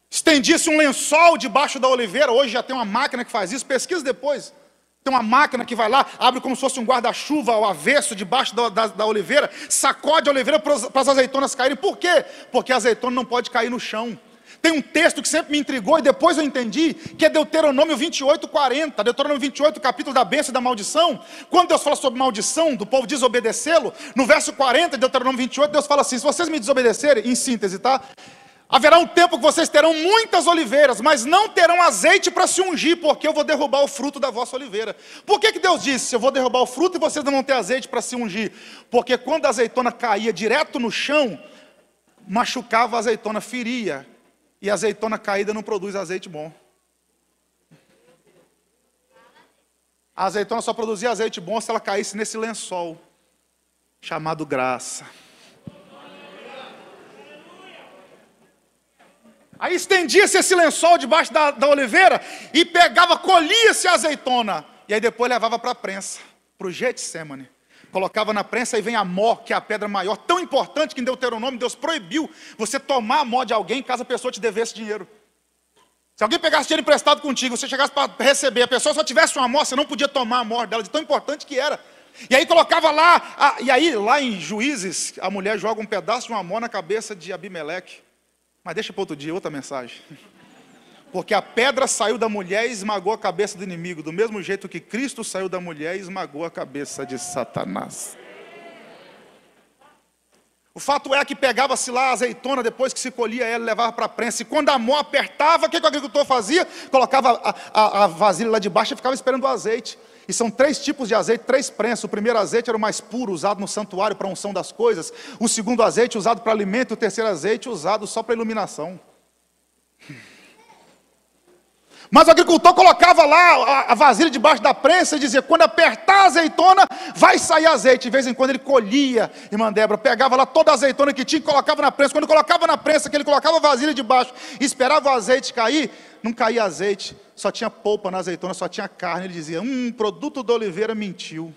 Estendia-se um lençol debaixo da oliveira, hoje já tem uma máquina que faz isso, pesquisa depois. Tem uma máquina que vai lá, abre como se fosse um guarda-chuva ao avesso debaixo da oliveira, sacode a oliveira para as azeitonas caírem. Por quê? Porque a azeitona não pode cair no chão. Tem um texto que sempre me intrigou e depois eu entendi, que é Deuteronômio 28:40. Deuteronômio 28, capítulo da bênção e da maldição. Quando Deus fala sobre maldição, do povo desobedecê-lo, no verso 40 de Deuteronômio 28, Deus fala assim, se vocês me desobedecerem, em síntese, tá? Haverá um tempo que vocês terão muitas oliveiras, mas não terão azeite para se ungir, porque eu vou derrubar o fruto da vossa oliveira. Por que Deus disse, eu vou derrubar o fruto e vocês não vão ter azeite para se ungir? Porque quando a azeitona caía direto no chão, machucava a azeitona, feria. E a azeitona caída não produz azeite bom. A azeitona só produzia azeite bom se ela caísse nesse lençol, chamado graça. Aí estendia-se esse lençol debaixo da oliveira e pegava, colhia-se a azeitona. E aí depois levava para a prensa, para o Getsemane. Colocava na prensa e vem a mó, que é a pedra maior, tão importante que em Deuteronômio Deus proibiu você tomar a mó de alguém caso a pessoa te devesse dinheiro. Se alguém pegasse dinheiro emprestado contigo, você chegasse para receber, a pessoa só tivesse uma mó, você não podia tomar a mó dela, de tão importante que era. E aí colocava lá, lá em Juízes, a mulher joga um pedaço de uma mó na cabeça de Abimeleque. Mas deixa para outro dia, outra mensagem. Porque a pedra saiu da mulher e esmagou a cabeça do inimigo, do mesmo jeito que Cristo saiu da mulher e esmagou a cabeça de Satanás. O fato é que pegava-se lá a azeitona, depois que se colhia ela, levava para a prensa. E quando a mão apertava, o que o agricultor fazia? Colocava a vasilha lá de baixo e ficava esperando o azeite. E são 3 tipos de azeite, 3 prensas. O primeiro azeite era o mais puro, usado no santuário para a unção das coisas. O segundo azeite usado para alimento. E o terceiro azeite usado só para iluminação. Mas o agricultor colocava lá a vasilha debaixo da prensa e dizia, quando apertar a azeitona, vai sair azeite. De vez em quando ele colhia, irmã Débora, pegava lá toda a azeitona que tinha e colocava na prensa. Quando colocava na prensa, que ele colocava a vasilha debaixo e esperava o azeite cair, não caía azeite, só tinha polpa na azeitona, só tinha carne. Ele dizia, produto da oliveira mentiu.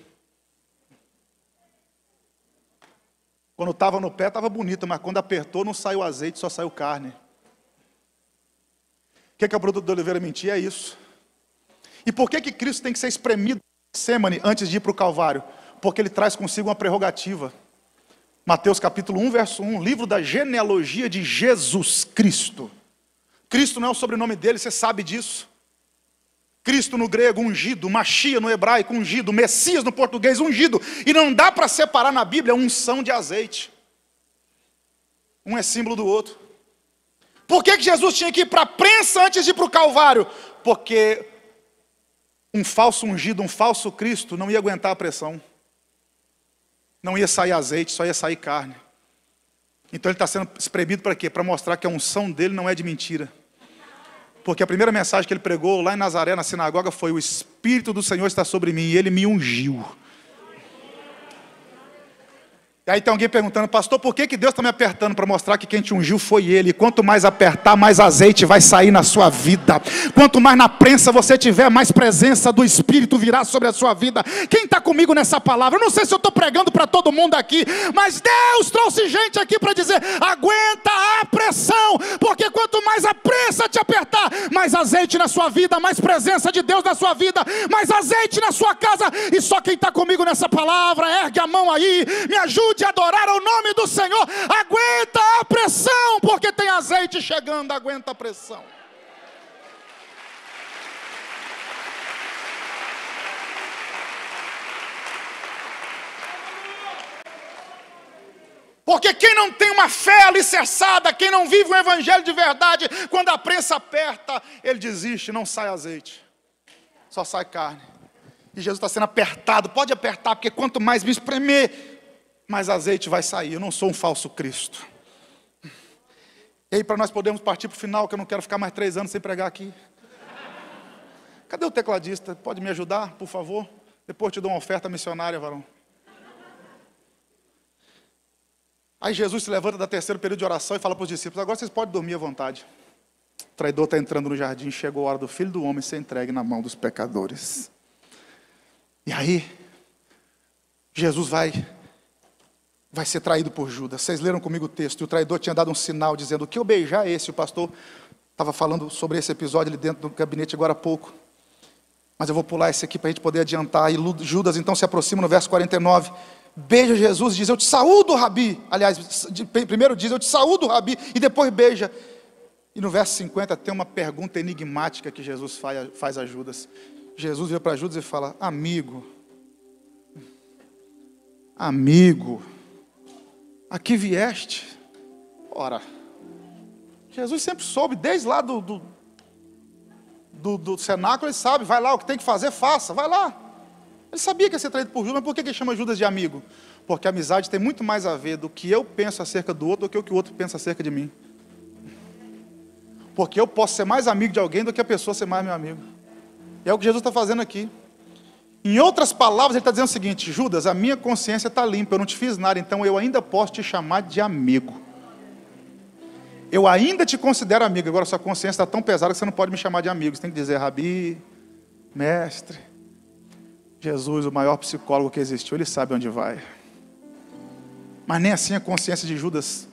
Quando estava no pé, estava bonito, mas quando apertou, não saiu azeite, só saiu carne. O que é o produto da oliveira mentir? É isso. E por que Cristo tem que ser espremido em Getsemane antes de ir para o Calvário? Porque ele traz consigo uma prerrogativa. Mateus capítulo 1, verso 1, livro da genealogia de Jesus Cristo. Cristo não é o sobrenome dele, você sabe disso. Cristo no grego, ungido, Machia no hebraico, ungido, Messias no português, ungido. E não dá para separar na Bíblia unção de azeite. Um é símbolo do outro. Por que Jesus tinha que ir para a prensa antes de ir para o Calvário? Porque um falso ungido, um falso Cristo não ia aguentar a pressão. Não ia sair azeite, só ia sair carne. Então ele está sendo espremido para quê? Para mostrar que a unção dele não é de mentira. Porque a primeira mensagem que ele pregou lá em Nazaré, na sinagoga, foi: o Espírito do Senhor está sobre mim e ele me ungiu. E aí tem alguém perguntando, pastor, por que Deus está me apertando? Para mostrar que quem te ungiu foi Ele. E quanto mais apertar, mais azeite vai sair na sua vida. Quanto mais na prensa você tiver, mais presença do Espírito virá sobre a sua vida. Quem está comigo nessa palavra? Eu não sei se eu estou pregando para todo mundo aqui, mas Deus trouxe gente aqui para dizer, aguenta a pressão. Porque quanto mais a prensa te apertar, mais azeite na sua vida, mais presença de Deus na sua vida, mais azeite na sua casa. E só quem está comigo nessa palavra, ergue a mão aí, me ajude a adorar o nome do Senhor. Aguenta a pressão, porque tem azeite chegando. Aguenta a pressão. Porque quem não tem uma fé alicerçada, quem não vive um evangelho de verdade, quando a prensa aperta, ele desiste, não sai azeite, só sai carne. E Jesus está sendo apertado. Pode apertar, porque quanto mais me espremer, mais azeite vai sair. Eu não sou um falso Cristo. E aí, para nós podermos partir para o final, que eu não quero ficar mais 3 anos sem pregar aqui. Cadê o tecladista? Pode me ajudar, por favor? Depois te dou uma oferta missionária, varão. Aí Jesus se levanta da terceiro período de oração e fala para os discípulos, agora vocês podem dormir à vontade. O traidor está entrando no jardim, chegou a hora do Filho do Homem ser entregue na mão dos pecadores. E aí, Jesus vai ser traído por Judas. Vocês leram comigo o texto, e o traidor tinha dado um sinal dizendo, que eu beijar esse, o pastor estava falando sobre esse episódio ali dentro do gabinete agora há pouco. Mas eu vou pular esse aqui para a gente poder adiantar. E Judas então se aproxima no verso 49, beija Jesus e diz, eu te saúdo, Rabi. Aliás, primeiro diz, eu te saúdo, Rabi, e depois beija. E no verso 50 tem uma pergunta enigmática que Jesus faz a Judas. Jesus vira para Judas e fala, amigo, aqui vieste? Ora, Jesus sempre soube, desde lá do cenáculo, ele sabe, vai lá, o que tem que fazer, faça, vai lá. Ele sabia que ia ser traído por Judas, mas por que ele chama Judas de amigo? Porque a amizade tem muito mais a ver do que eu penso acerca do outro do que o que o outro pensa acerca de mim. Porque eu posso ser mais amigo de alguém do que a pessoa ser mais meu amigo. E é o que Jesus está fazendo aqui. Em outras palavras, ele está dizendo o seguinte, Judas, a minha consciência está limpa, eu não te fiz nada, então eu ainda posso te chamar de amigo. eu ainda te considero amigo. Agora sua consciência está tão pesada que você não pode me chamar de amigo. Você tem que dizer, Rabi, mestre. Jesus, o maior psicólogo que existiu, ele sabe onde vai. Mas nem assim a consciência de Judas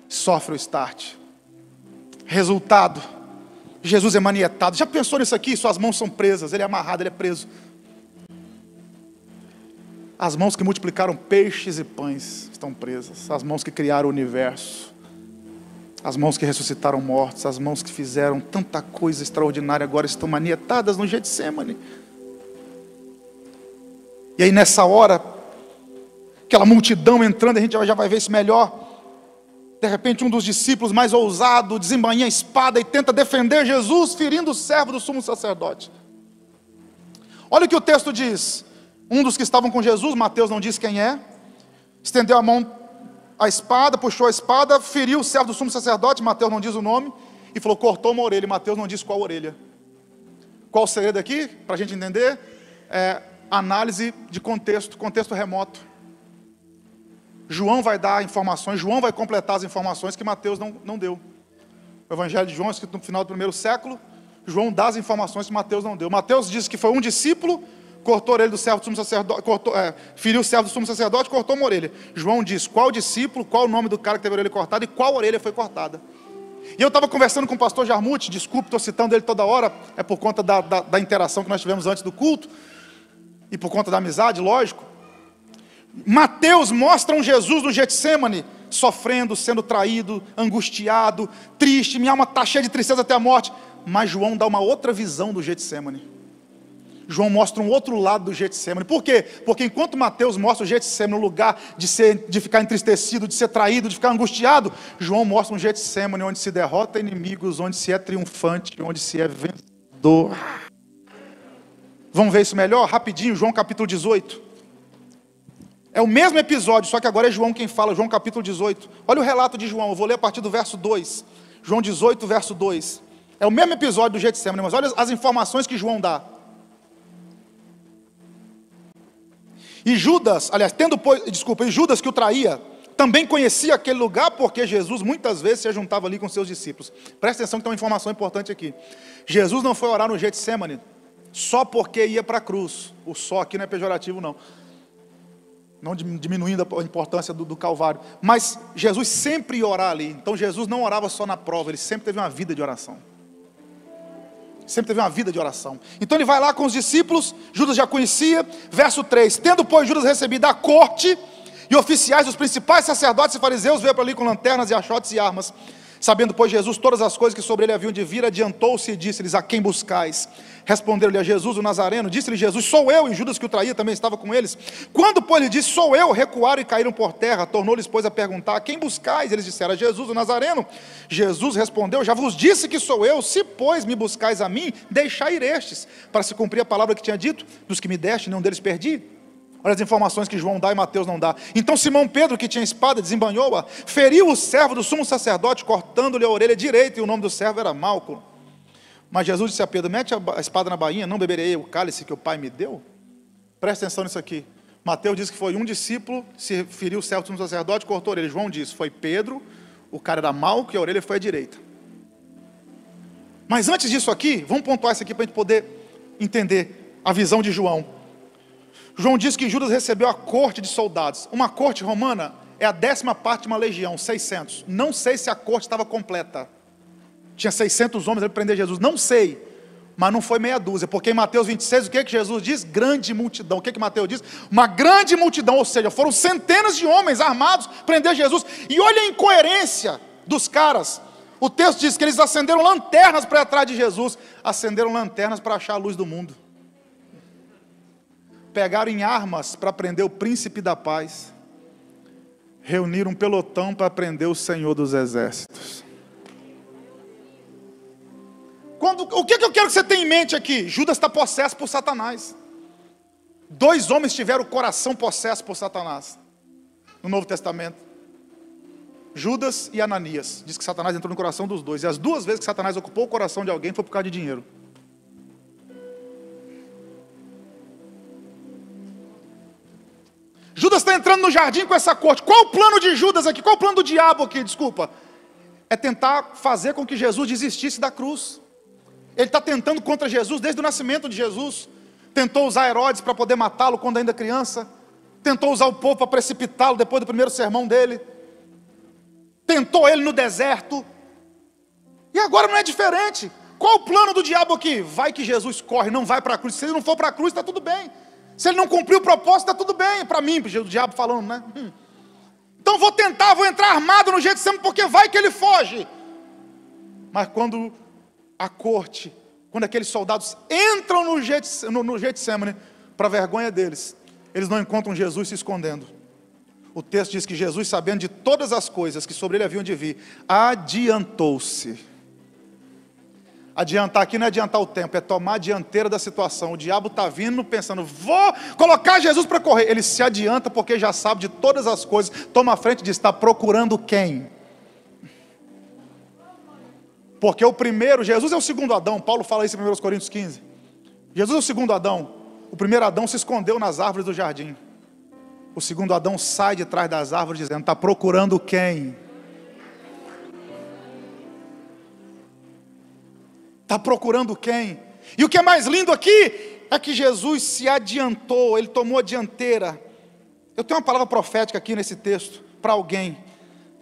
sofre o start. Resultado, Jesus é manietado. Já pensou nisso aqui? Suas mãos são presas, ele é amarrado, ele é preso. As mãos que multiplicaram peixes e pães estão presas. As mãos que criaram o universo. As mãos que ressuscitaram mortos. As mãos que fizeram tanta coisa extraordinária agora estão manietadas no Getsemane. E aí nessa hora, aquela multidão entrando, a gente já vai ver isso melhor. De repente um dos discípulos mais ousado desembainha a espada e tenta defender Jesus, ferindo o servo do sumo sacerdote. Olha o que o texto diz. Um dos que estavam com Jesus, Mateus não diz quem é, estendeu a mão, a espada, puxou a espada, feriu o servo do sumo sacerdote, Mateus não diz o nome, e falou, cortou uma orelha. Mateus não diz qual orelha. Qual o segredo aqui, para a gente entender? Análise de contexto, contexto remoto. João vai dar informações, João vai completar as informações que Mateus não deu. O Evangelho de João, escrito no final do primeiro século, João dá as informações que Mateus não deu. Mateus diz que foi um discípulo, cortou a orelha do servo do sumo sacerdote, feriu o servo do sumo sacerdote, cortou uma orelha. João diz qual discípulo, qual o nome do cara que teve a orelha cortada e qual orelha foi cortada. E eu estava conversando com o pastor Jarmuth, desculpe, estou citando ele toda hora, é por conta da interação que nós tivemos antes do culto, e por conta da amizade, lógico. Mateus mostra um Jesus no Getsemane, sofrendo, sendo traído, angustiado, triste, minha alma está cheia de tristeza até a morte. Mas João dá uma outra visão do Getsemane. João mostra um outro lado do Getsemane. Por quê? Porque enquanto Mateus mostra o Getsemane no lugar de ficar entristecido, de ser traído, de ficar angustiado, João mostra um Getsemane onde se derrota inimigos, onde se é triunfante, onde se é vencedor. Vamos ver isso melhor? Rapidinho, João capítulo 18. É o mesmo episódio, só que agora é João quem fala, João capítulo 18. Olha o relato de João, eu vou ler a partir do verso 2. João 18, verso 2. É o mesmo episódio do Getsemane, mas olha as informações que João dá. E Judas, e Judas que o traía, também conhecia aquele lugar, porque Jesus muitas vezes se juntava ali com seus discípulos. Presta atenção que tem uma informação importante aqui. Jesus não foi orar no Getsemane só porque ia para a cruz. O só aqui não é pejorativo não. Não diminuindo a importância do Calvário. Mas Jesus sempre ia orar ali. Então Jesus não orava só na prova, ele sempre teve uma vida de oração. Sempre teve uma vida de oração. Então ele vai lá com os discípulos, Judas já conhecia, verso 3. Tendo, pois, Judas recebido a corte e oficiais dos principais sacerdotes e fariseus, veio para ali com lanternas e achotes e armas. Sabendo, pois, Jesus todas as coisas que sobre ele haviam de vir, adiantou-se e disse-lhes, a quem buscais? Responderam-lhe a Jesus, o Nazareno. Disse-lhe Jesus, sou eu, e Judas que o traía também estava com eles. Quando, pois, lhe disse, sou eu, recuaram e caíram por terra. Tornou-lhes, pois, a perguntar, a quem buscais? Eles disseram, a Jesus, o Nazareno. Jesus respondeu, já vos disse que sou eu. Se, pois, me buscais a mim, deixai ir estes, para se cumprir a palavra que tinha dito, dos que me deste, nenhum deles perdi. Olha as informações que João dá e Mateus não dá. Então Simão Pedro, que tinha espada, desembanhou-a, feriu o servo do sumo sacerdote, cortando-lhe a orelha direita, e o nome do servo era Malco. Mas Jesus disse a Pedro, mete a espada na bainha, não beberei o cálice que o Pai me deu? Presta atenção nisso aqui. Mateus diz que foi um discípulo, se feriu o servo do sumo sacerdote, cortou a orelha. João diz, foi Pedro, o cara era Malco, e a orelha foi à direita. Mas antes disso aqui, vamos pontuar isso aqui para a gente poder entender a visão de João. João diz que Judas recebeu a corte de soldados. Uma corte romana é a 10ª parte de uma legião, 600. Não sei se a corte estava completa. Tinha 600 homens para prender Jesus. Não sei, mas não foi meia dúzia. Porque em Mateus 26, o que Jesus diz? Grande multidão. O que Mateus diz? Uma grande multidão, ou seja, foram centenas de homens armados prender Jesus. E olha a incoerência dos caras. O texto diz que eles acenderam lanternas para ir atrás de Jesus. Acenderam lanternas para achar a luz do mundo. Pegaram em armas para prender o príncipe da paz. Reuniram um pelotão para prender o Senhor dos exércitos. O que eu quero que você tenha em mente aqui? Judas está possesso por Satanás. 2 homens tiveram o coração possesso por Satanás. No Novo Testamento. Judas e Ananias. Diz que Satanás entrou no coração dos dois. E as 2 vezes que Satanás ocupou o coração de alguém foi por causa de dinheiro. Judas está entrando no jardim com essa corte. Qual o plano de Judas aqui? Qual o plano do diabo aqui? Desculpa. É tentar fazer com que Jesus desistisse da cruz. Ele está tentando contra Jesus desde o nascimento de Jesus. Tentou usar Herodes para poder matá-lo quando ainda criança. Tentou usar o povo para precipitá-lo depois do primeiro sermão dele. Tentou ele no deserto. E agora não é diferente. Qual o plano do diabo aqui? Vai que Jesus corre, não vai para a cruz. Se ele não for para a cruz, está tudo bem. Se ele não cumprir o propósito, está tudo bem. Para mim, o diabo falando, né? Então vou tentar, vou entrar armado no Getsemane, porque vai que ele foge. Mas quando a corte, quando aqueles soldados entram no Getsemane, para vergonha deles, eles não encontram Jesus se escondendo. O texto diz que Jesus, sabendo de todas as coisas que sobre ele haviam de vir, adiantou-se. Adiantar aqui não é adiantar o tempo, é tomar a dianteira da situação. O diabo está vindo pensando, vou colocar Jesus para correr. Ele se adianta porque já sabe de todas as coisas. Toma a frente e diz, está procurando quem? Porque o primeiro, Jesus é o segundo Adão. Paulo fala isso em 1 Coríntios 15. Jesus é o segundo Adão. O primeiro Adão se escondeu nas árvores do jardim. O segundo Adão sai de trás das árvores dizendo, está procurando quem? Está procurando quem? E o que é mais lindo aqui é que Jesus se adiantou, ele tomou a dianteira. Eu tenho uma palavra profética aqui nesse texto para alguém.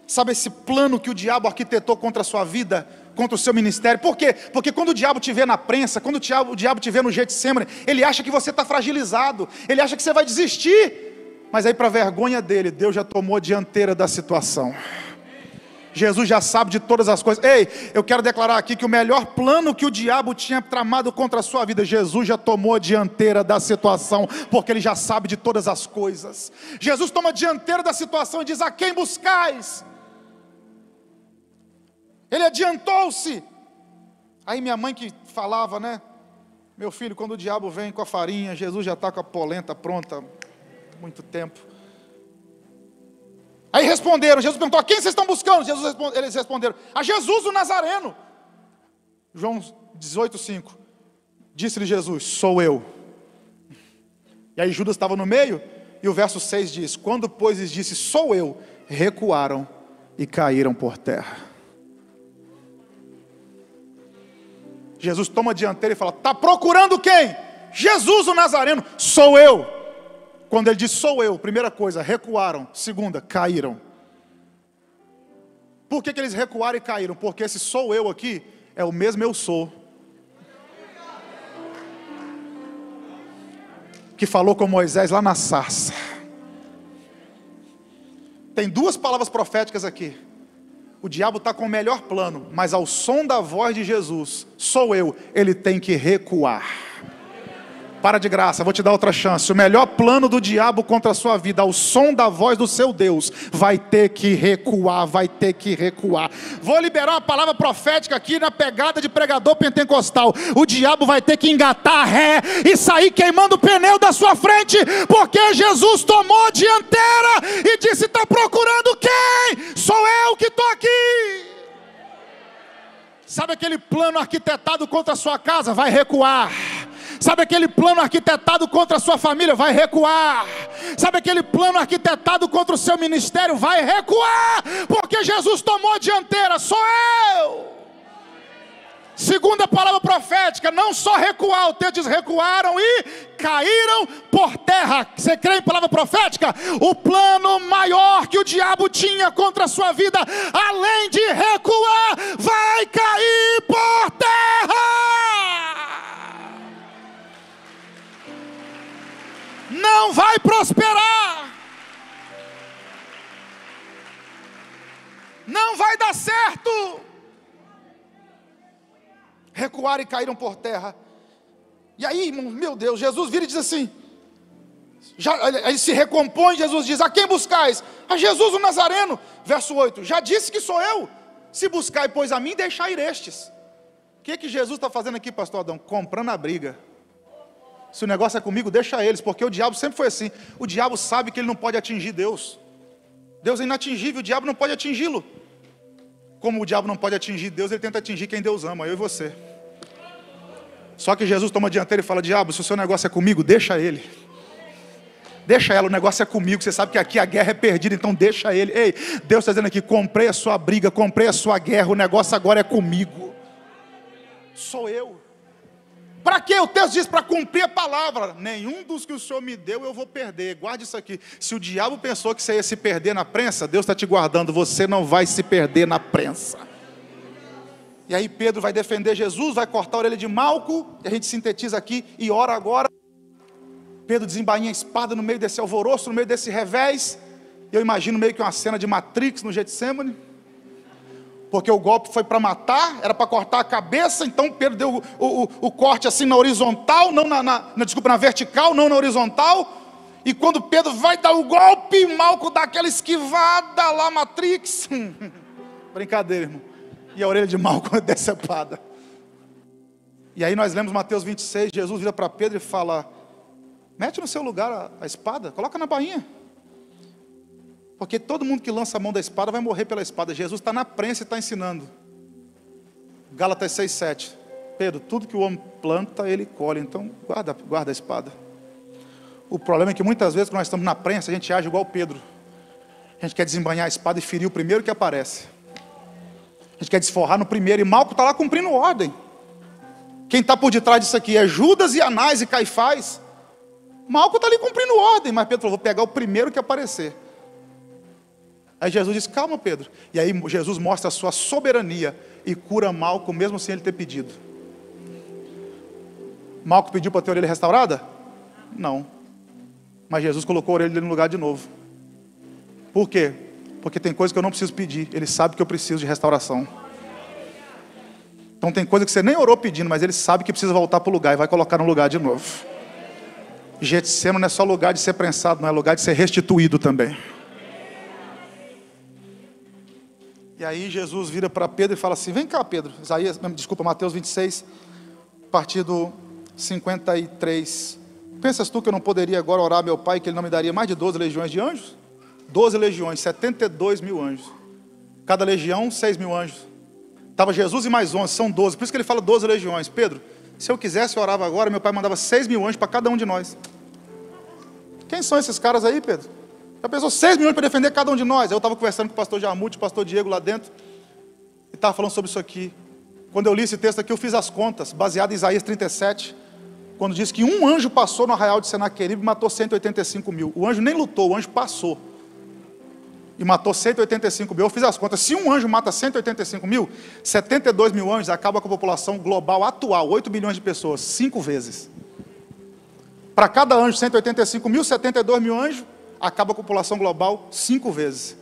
Sabe esse plano que o diabo arquitetou contra a sua vida, contra o seu ministério? Por quê? Porque quando o diabo te vê na prensa, quando o diabo te vê no Getsemane, ele acha que você está fragilizado, ele acha que você vai desistir. Mas aí, para vergonha dele, Deus já tomou a dianteira da situação. Jesus já sabe de todas as coisas. Ei, eu quero declarar aqui que o melhor plano que o diabo tinha tramado contra a sua vida, Jesus já tomou a dianteira da situação, porque ele já sabe de todas as coisas. Jesus toma a dianteira da situação e diz, a quem buscais? Ele adiantou-se. Aí minha mãe que falava, né? Meu filho, quando o diabo vem com a farinha, Jesus já está com a polenta pronta há muito tempo. Aí responderam, Jesus perguntou, a quem vocês estão buscando? Eles responderam, a Jesus o Nazareno. João 18:5, disse-lhe Jesus, sou eu. E aí Judas estava no meio, e o verso 6 diz, quando pois lhes disse, sou eu, recuaram e caíram por terra. Jesus toma a dianteira e fala, está procurando quem? Jesus o Nazareno, sou eu. Quando ele diz sou eu, primeira coisa, recuaram. Segunda, caíram. Por que eles recuaram e caíram? Porque esse sou eu aqui é o mesmo eu sou que falou com Moisés lá na sarça. Tem duas palavras proféticas aqui. O diabo está com o melhor plano, mas ao som da voz de Jesus, sou eu, ele tem que recuar. Para de graça, vou te dar outra chance. O melhor plano do diabo contra a sua vida, ao som da voz do seu Deus, vai ter que recuar, vai ter que recuar. Vou liberar uma palavra profética aqui na pegada de pregador pentecostal. O diabo vai ter que engatar a ré e sair queimando o pneu da sua frente, porque Jesus tomou a dianteira e disse, está procurando quem? Sou eu que estou aqui. Sabe aquele plano arquitetado contra a sua casa? Vai recuar. Sabe aquele plano arquitetado contra a sua família? Vai recuar. Sabe aquele plano arquitetado contra o seu ministério? Vai recuar, porque Jesus tomou a dianteira, sou eu. Segunda palavra profética, não só recuar, o texto diz recuaram e caíram por terra. Você crê em palavra profética? O plano maior que o diabo tinha contra a sua vida, além de recuar, vai cair por terra. Não vai prosperar, não vai dar certo. Recuaram e caíram por terra. E aí, meu Deus, Jesus vira e diz assim, ele se recompõe, Jesus diz, a quem buscais? A Jesus o Nazareno. Verso 8, já disse que sou eu, se buscai pois a mim, deixai ir estes. O que Jesus está fazendo aqui, pastor Adão? Comprando a briga. Se o negócio é comigo, deixa eles, porque o diabo sempre foi assim. O diabo sabe que ele não pode atingir Deus. Deus é inatingível, o diabo não pode atingi-lo. Como o diabo não pode atingir Deus, ele tenta atingir quem Deus ama, eu e você. Só que Jesus toma a dianteira e fala, diabo, se o seu negócio é comigo, deixa ele. Deixa ela, o negócio é comigo. Você sabe que aqui a guerra é perdida, então deixa ele. Ei, Deus está dizendo aqui, comprei a sua briga, comprei a sua guerra, o negócio agora é comigo. Sou eu. Para que? O texto diz, para cumprir a palavra. Nenhum dos que o Senhor me deu eu vou perder. Guarde isso aqui. Se o diabo pensou que você ia se perder na prensa, Deus está te guardando. Você não vai se perder na prensa. E aí Pedro vai defender Jesus, vai cortar a orelha de Malco. E a gente sintetiza aqui e ora agora. Pedro desembainha a espada no meio desse alvoroço, no meio desse revés. Eu imagino meio que uma cena de Matrix no Getsemane. Porque o golpe foi para matar, era para cortar a cabeça. Então Pedro deu o corte assim na horizontal, não na vertical, não na horizontal. E quando Pedro vai dar o golpe, Malco dá aquela esquivada lá, Matrix. Brincadeira, irmão. E a orelha de Malco é decepada. E aí nós lemos Mateus 26, Jesus vira para Pedro e fala: mete no seu lugar a espada, coloca na bainha. Porque todo mundo que lança a mão da espada vai morrer pela espada. Jesus está na prensa e está ensinando. Gálatas 6,7. Pedro, tudo que o homem planta, ele colhe. Então guarda a espada. O problema é que muitas vezes quando nós estamos na prensa, a gente age igual Pedro. A gente quer desembainhar a espada e ferir o primeiro que aparece. A gente quer desforrar no primeiro. E Malco está lá cumprindo ordem. Quem está por detrás disso aqui é Judas e Anás e Caifás. Malco está ali cumprindo ordem. Mas Pedro falou, vou pegar o primeiro que aparecer. Aí Jesus diz, calma Pedro. E aí Jesus mostra a sua soberania e cura Malco mesmo sem ele ter pedido. Malco pediu para ter a orelha restaurada? Não. Mas Jesus colocou a orelha dele no lugar de novo. Por quê? Porque tem coisa que eu não preciso pedir. Ele sabe que eu preciso de restauração. Então tem coisa que você nem orou pedindo, mas ele sabe que precisa voltar para o lugar e vai colocar no lugar de novo. Getsemane não é só lugar de ser prensado, não é lugar de ser restituído também. E aí Jesus vira para Pedro e fala assim, vem cá Pedro, Mateus 26, a partir do 53. Pensas tu que eu não poderia agora orar a meu pai, que ele não me daria mais de 12 legiões de anjos? 12 legiões, 72 mil anjos. Cada legião, 6 mil anjos. Estava Jesus e mais 11, são 12. Por isso que ele fala 12 legiões. Pedro, se eu quisesse, eu orava agora, meu pai mandava 6 mil anjos para cada um de nós. Quem são esses caras aí, Pedro? Já pensou 6 mil anjos para defender cada um de nós? Eu estava conversando com o pastor Jarmute, o pastor Diego lá dentro, e estava falando sobre isso aqui. Quando eu li esse texto aqui, eu fiz as contas, baseado em Isaías 37, quando diz que um anjo passou no arraial de Senaqueribe e matou 185 mil. O anjo nem lutou, o anjo passou. E matou 185 mil. Eu fiz as contas. Se um anjo mata 185 mil, 72 mil anjos acaba com a população global atual, 8 bilhões de pessoas, 5 vezes. Para cada anjo, 185 mil, 72 mil anjos, acaba com a população global 5 vezes.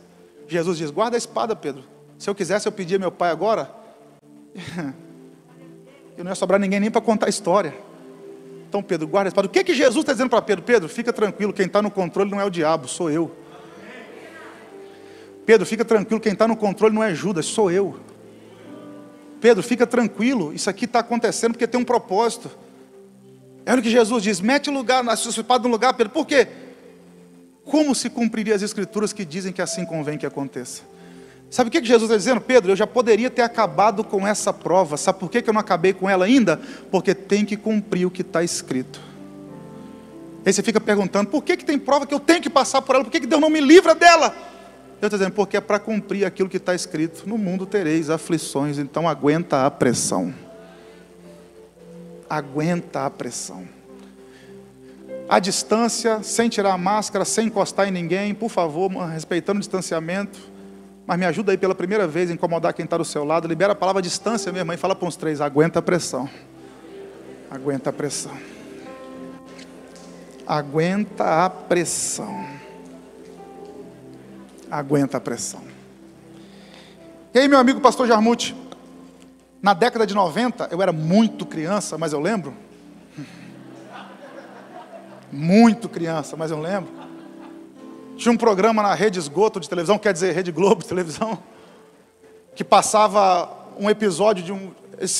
Jesus diz, guarda a espada, Pedro. Se eu quisesse, eu pedia meu pai agora. Eu não ia sobrar ninguém nem para contar a história. Então, Pedro, guarda a espada. O que Jesus está dizendo para Pedro? Pedro, fica tranquilo, quem está no controle não é o diabo, sou eu. Pedro, fica tranquilo, quem está no controle não é Judas, sou eu. Pedro, fica tranquilo, isso aqui está acontecendo porque tem um propósito. É o que Jesus diz, mete o lugar, a sua espada no lugar, Pedro. Por quê? Como se cumpriria as escrituras que dizem que assim convém que aconteça? Sabe o que Jesus está dizendo? Pedro, eu já poderia ter acabado com essa prova. Sabe por que eu não acabei com ela ainda? Porque tem que cumprir o que está escrito. Aí você fica perguntando, por que tem prova que eu tenho que passar por ela? Por que Deus não me livra dela? Eu estou dizendo, porque é para cumprir aquilo que está escrito. No mundo tereis aflições, então aguenta a pressão. Aguenta a pressão. À distância, sem tirar a máscara, sem encostar em ninguém, por favor, respeitando o distanciamento. Mas me ajuda aí pela primeira vez a incomodar quem está do seu lado. Libera a palavra distância mesmo e fala para uns 3, aguenta a pressão. Aguenta a pressão. Aguenta a pressão. Aguenta a pressão. E aí, meu amigo pastor Jarmute, na década de 90, eu era muito criança, mas eu lembro. Muito criança, mas eu lembro. Tinha um programa na Rede Esgoto de televisão, quer dizer, Rede Globo de televisão, que passava um episódio de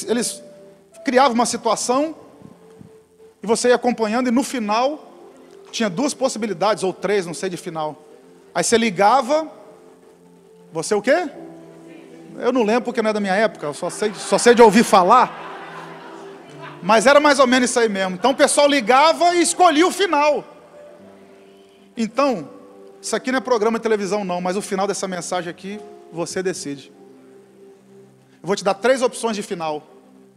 eles criavam uma situação, e você ia acompanhando, e no final, tinha 2 possibilidades, ou 3, não sei de final. Aí você ligava, você o quê? Eu não lembro porque não é da minha época, eu só sei de ouvir falar. Mas era mais ou menos isso aí mesmo. Então o pessoal ligava e escolhia o final. Então, isso aqui não é programa de televisão não, mas o final dessa mensagem aqui, você decide. Eu vou te dar 3 opções de final.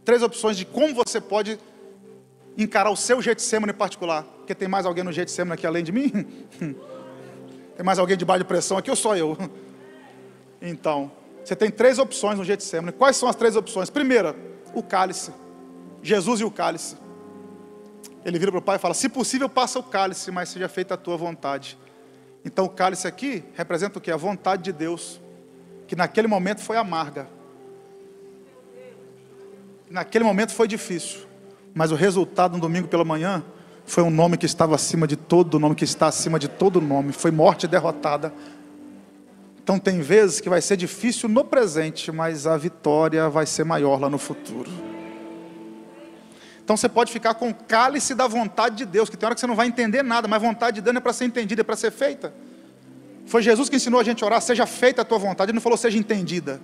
3 opções de como você pode encarar o seu Getsemane particular. Porque tem mais alguém no Getsemane aqui além de mim? Tem mais alguém debaixo de pressão aqui ou só eu? Então, você tem 3 opções no Getsemane. Quais são as 3 opções? Primeira, o cálice. Jesus e o cálice. Ele vira para o Pai e fala: se possível, passa o cálice, mas seja feita a tua vontade. Então o cálice aqui representa o quê? A vontade de Deus, que naquele momento foi amarga. Naquele momento foi difícil, mas o resultado no domingo pela manhã foi um nome que estava acima de todo nome, que está acima de todo nome. Foi morte derrotada. Então tem vezes que vai ser difícil no presente, mas a vitória vai ser maior lá no futuro. Então você pode ficar com o cálice da vontade de Deus, que tem hora que você não vai entender nada, mas a vontade de Deus não é para ser entendida, é para ser feita. Foi Jesus que ensinou a gente a orar: seja feita a tua vontade. Ele não falou seja entendida.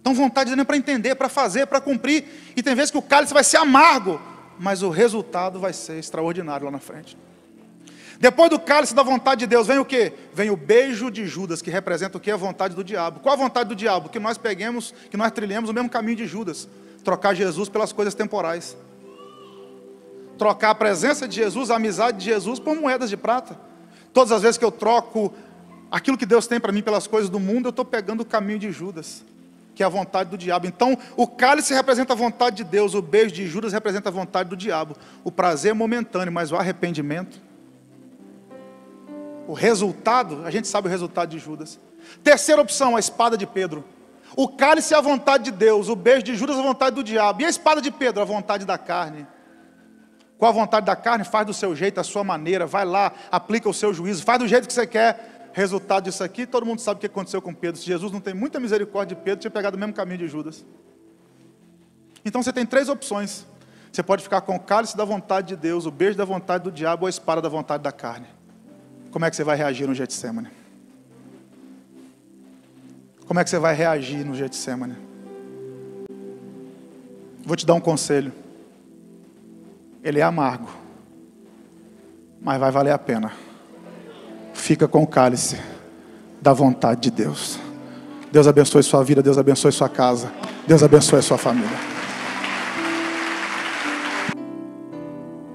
Então vontade de Deus não é para entender, é para fazer, é para cumprir. E tem vezes que o cálice vai ser amargo, mas o resultado vai ser extraordinário lá na frente. Depois do cálice da vontade de Deus, vem o quê? Vem o beijo de Judas, que representa o quê? A vontade do diabo. Qual a vontade do diabo? Que nós peguemos, que nós trilhemos o mesmo caminho de Judas. Trocar Jesus pelas coisas temporais. Trocar a presença de Jesus, a amizade de Jesus por moedas de prata. Todas as vezes que eu troco aquilo que Deus tem para mim pelas coisas do mundo, eu estou pegando o caminho de Judas, que é a vontade do diabo. Então o cálice representa a vontade de Deus, o beijo de Judas representa a vontade do diabo. O prazer é momentâneo, mas o arrependimento, o resultado, a gente sabe o resultado de Judas. Terceira opção, a espada de Pedro. O cálice é a vontade de Deus, o beijo de Judas é a vontade do diabo. E a espada de Pedro, a vontade da carne. Qual a vontade da carne? Faz do seu jeito, a sua maneira, vai lá, aplica o seu juízo, faz do jeito que você quer. Resultado disso aqui, todo mundo sabe o que aconteceu com Pedro. Se Jesus não tem muita misericórdia de Pedro, tinha pegado o mesmo caminho de Judas. Então você tem 3 opções. Você pode ficar com o cálice da vontade de Deus, o beijo da vontade do diabo ou a espada da vontade da carne. Como é que você vai reagir no Getsemane? Como é que você vai reagir no Getsemane? Vou te dar um conselho. Ele é amargo, mas vai valer a pena. Fica com o cálice da vontade de Deus. Deus abençoe sua vida, Deus abençoe sua casa, Deus abençoe sua família.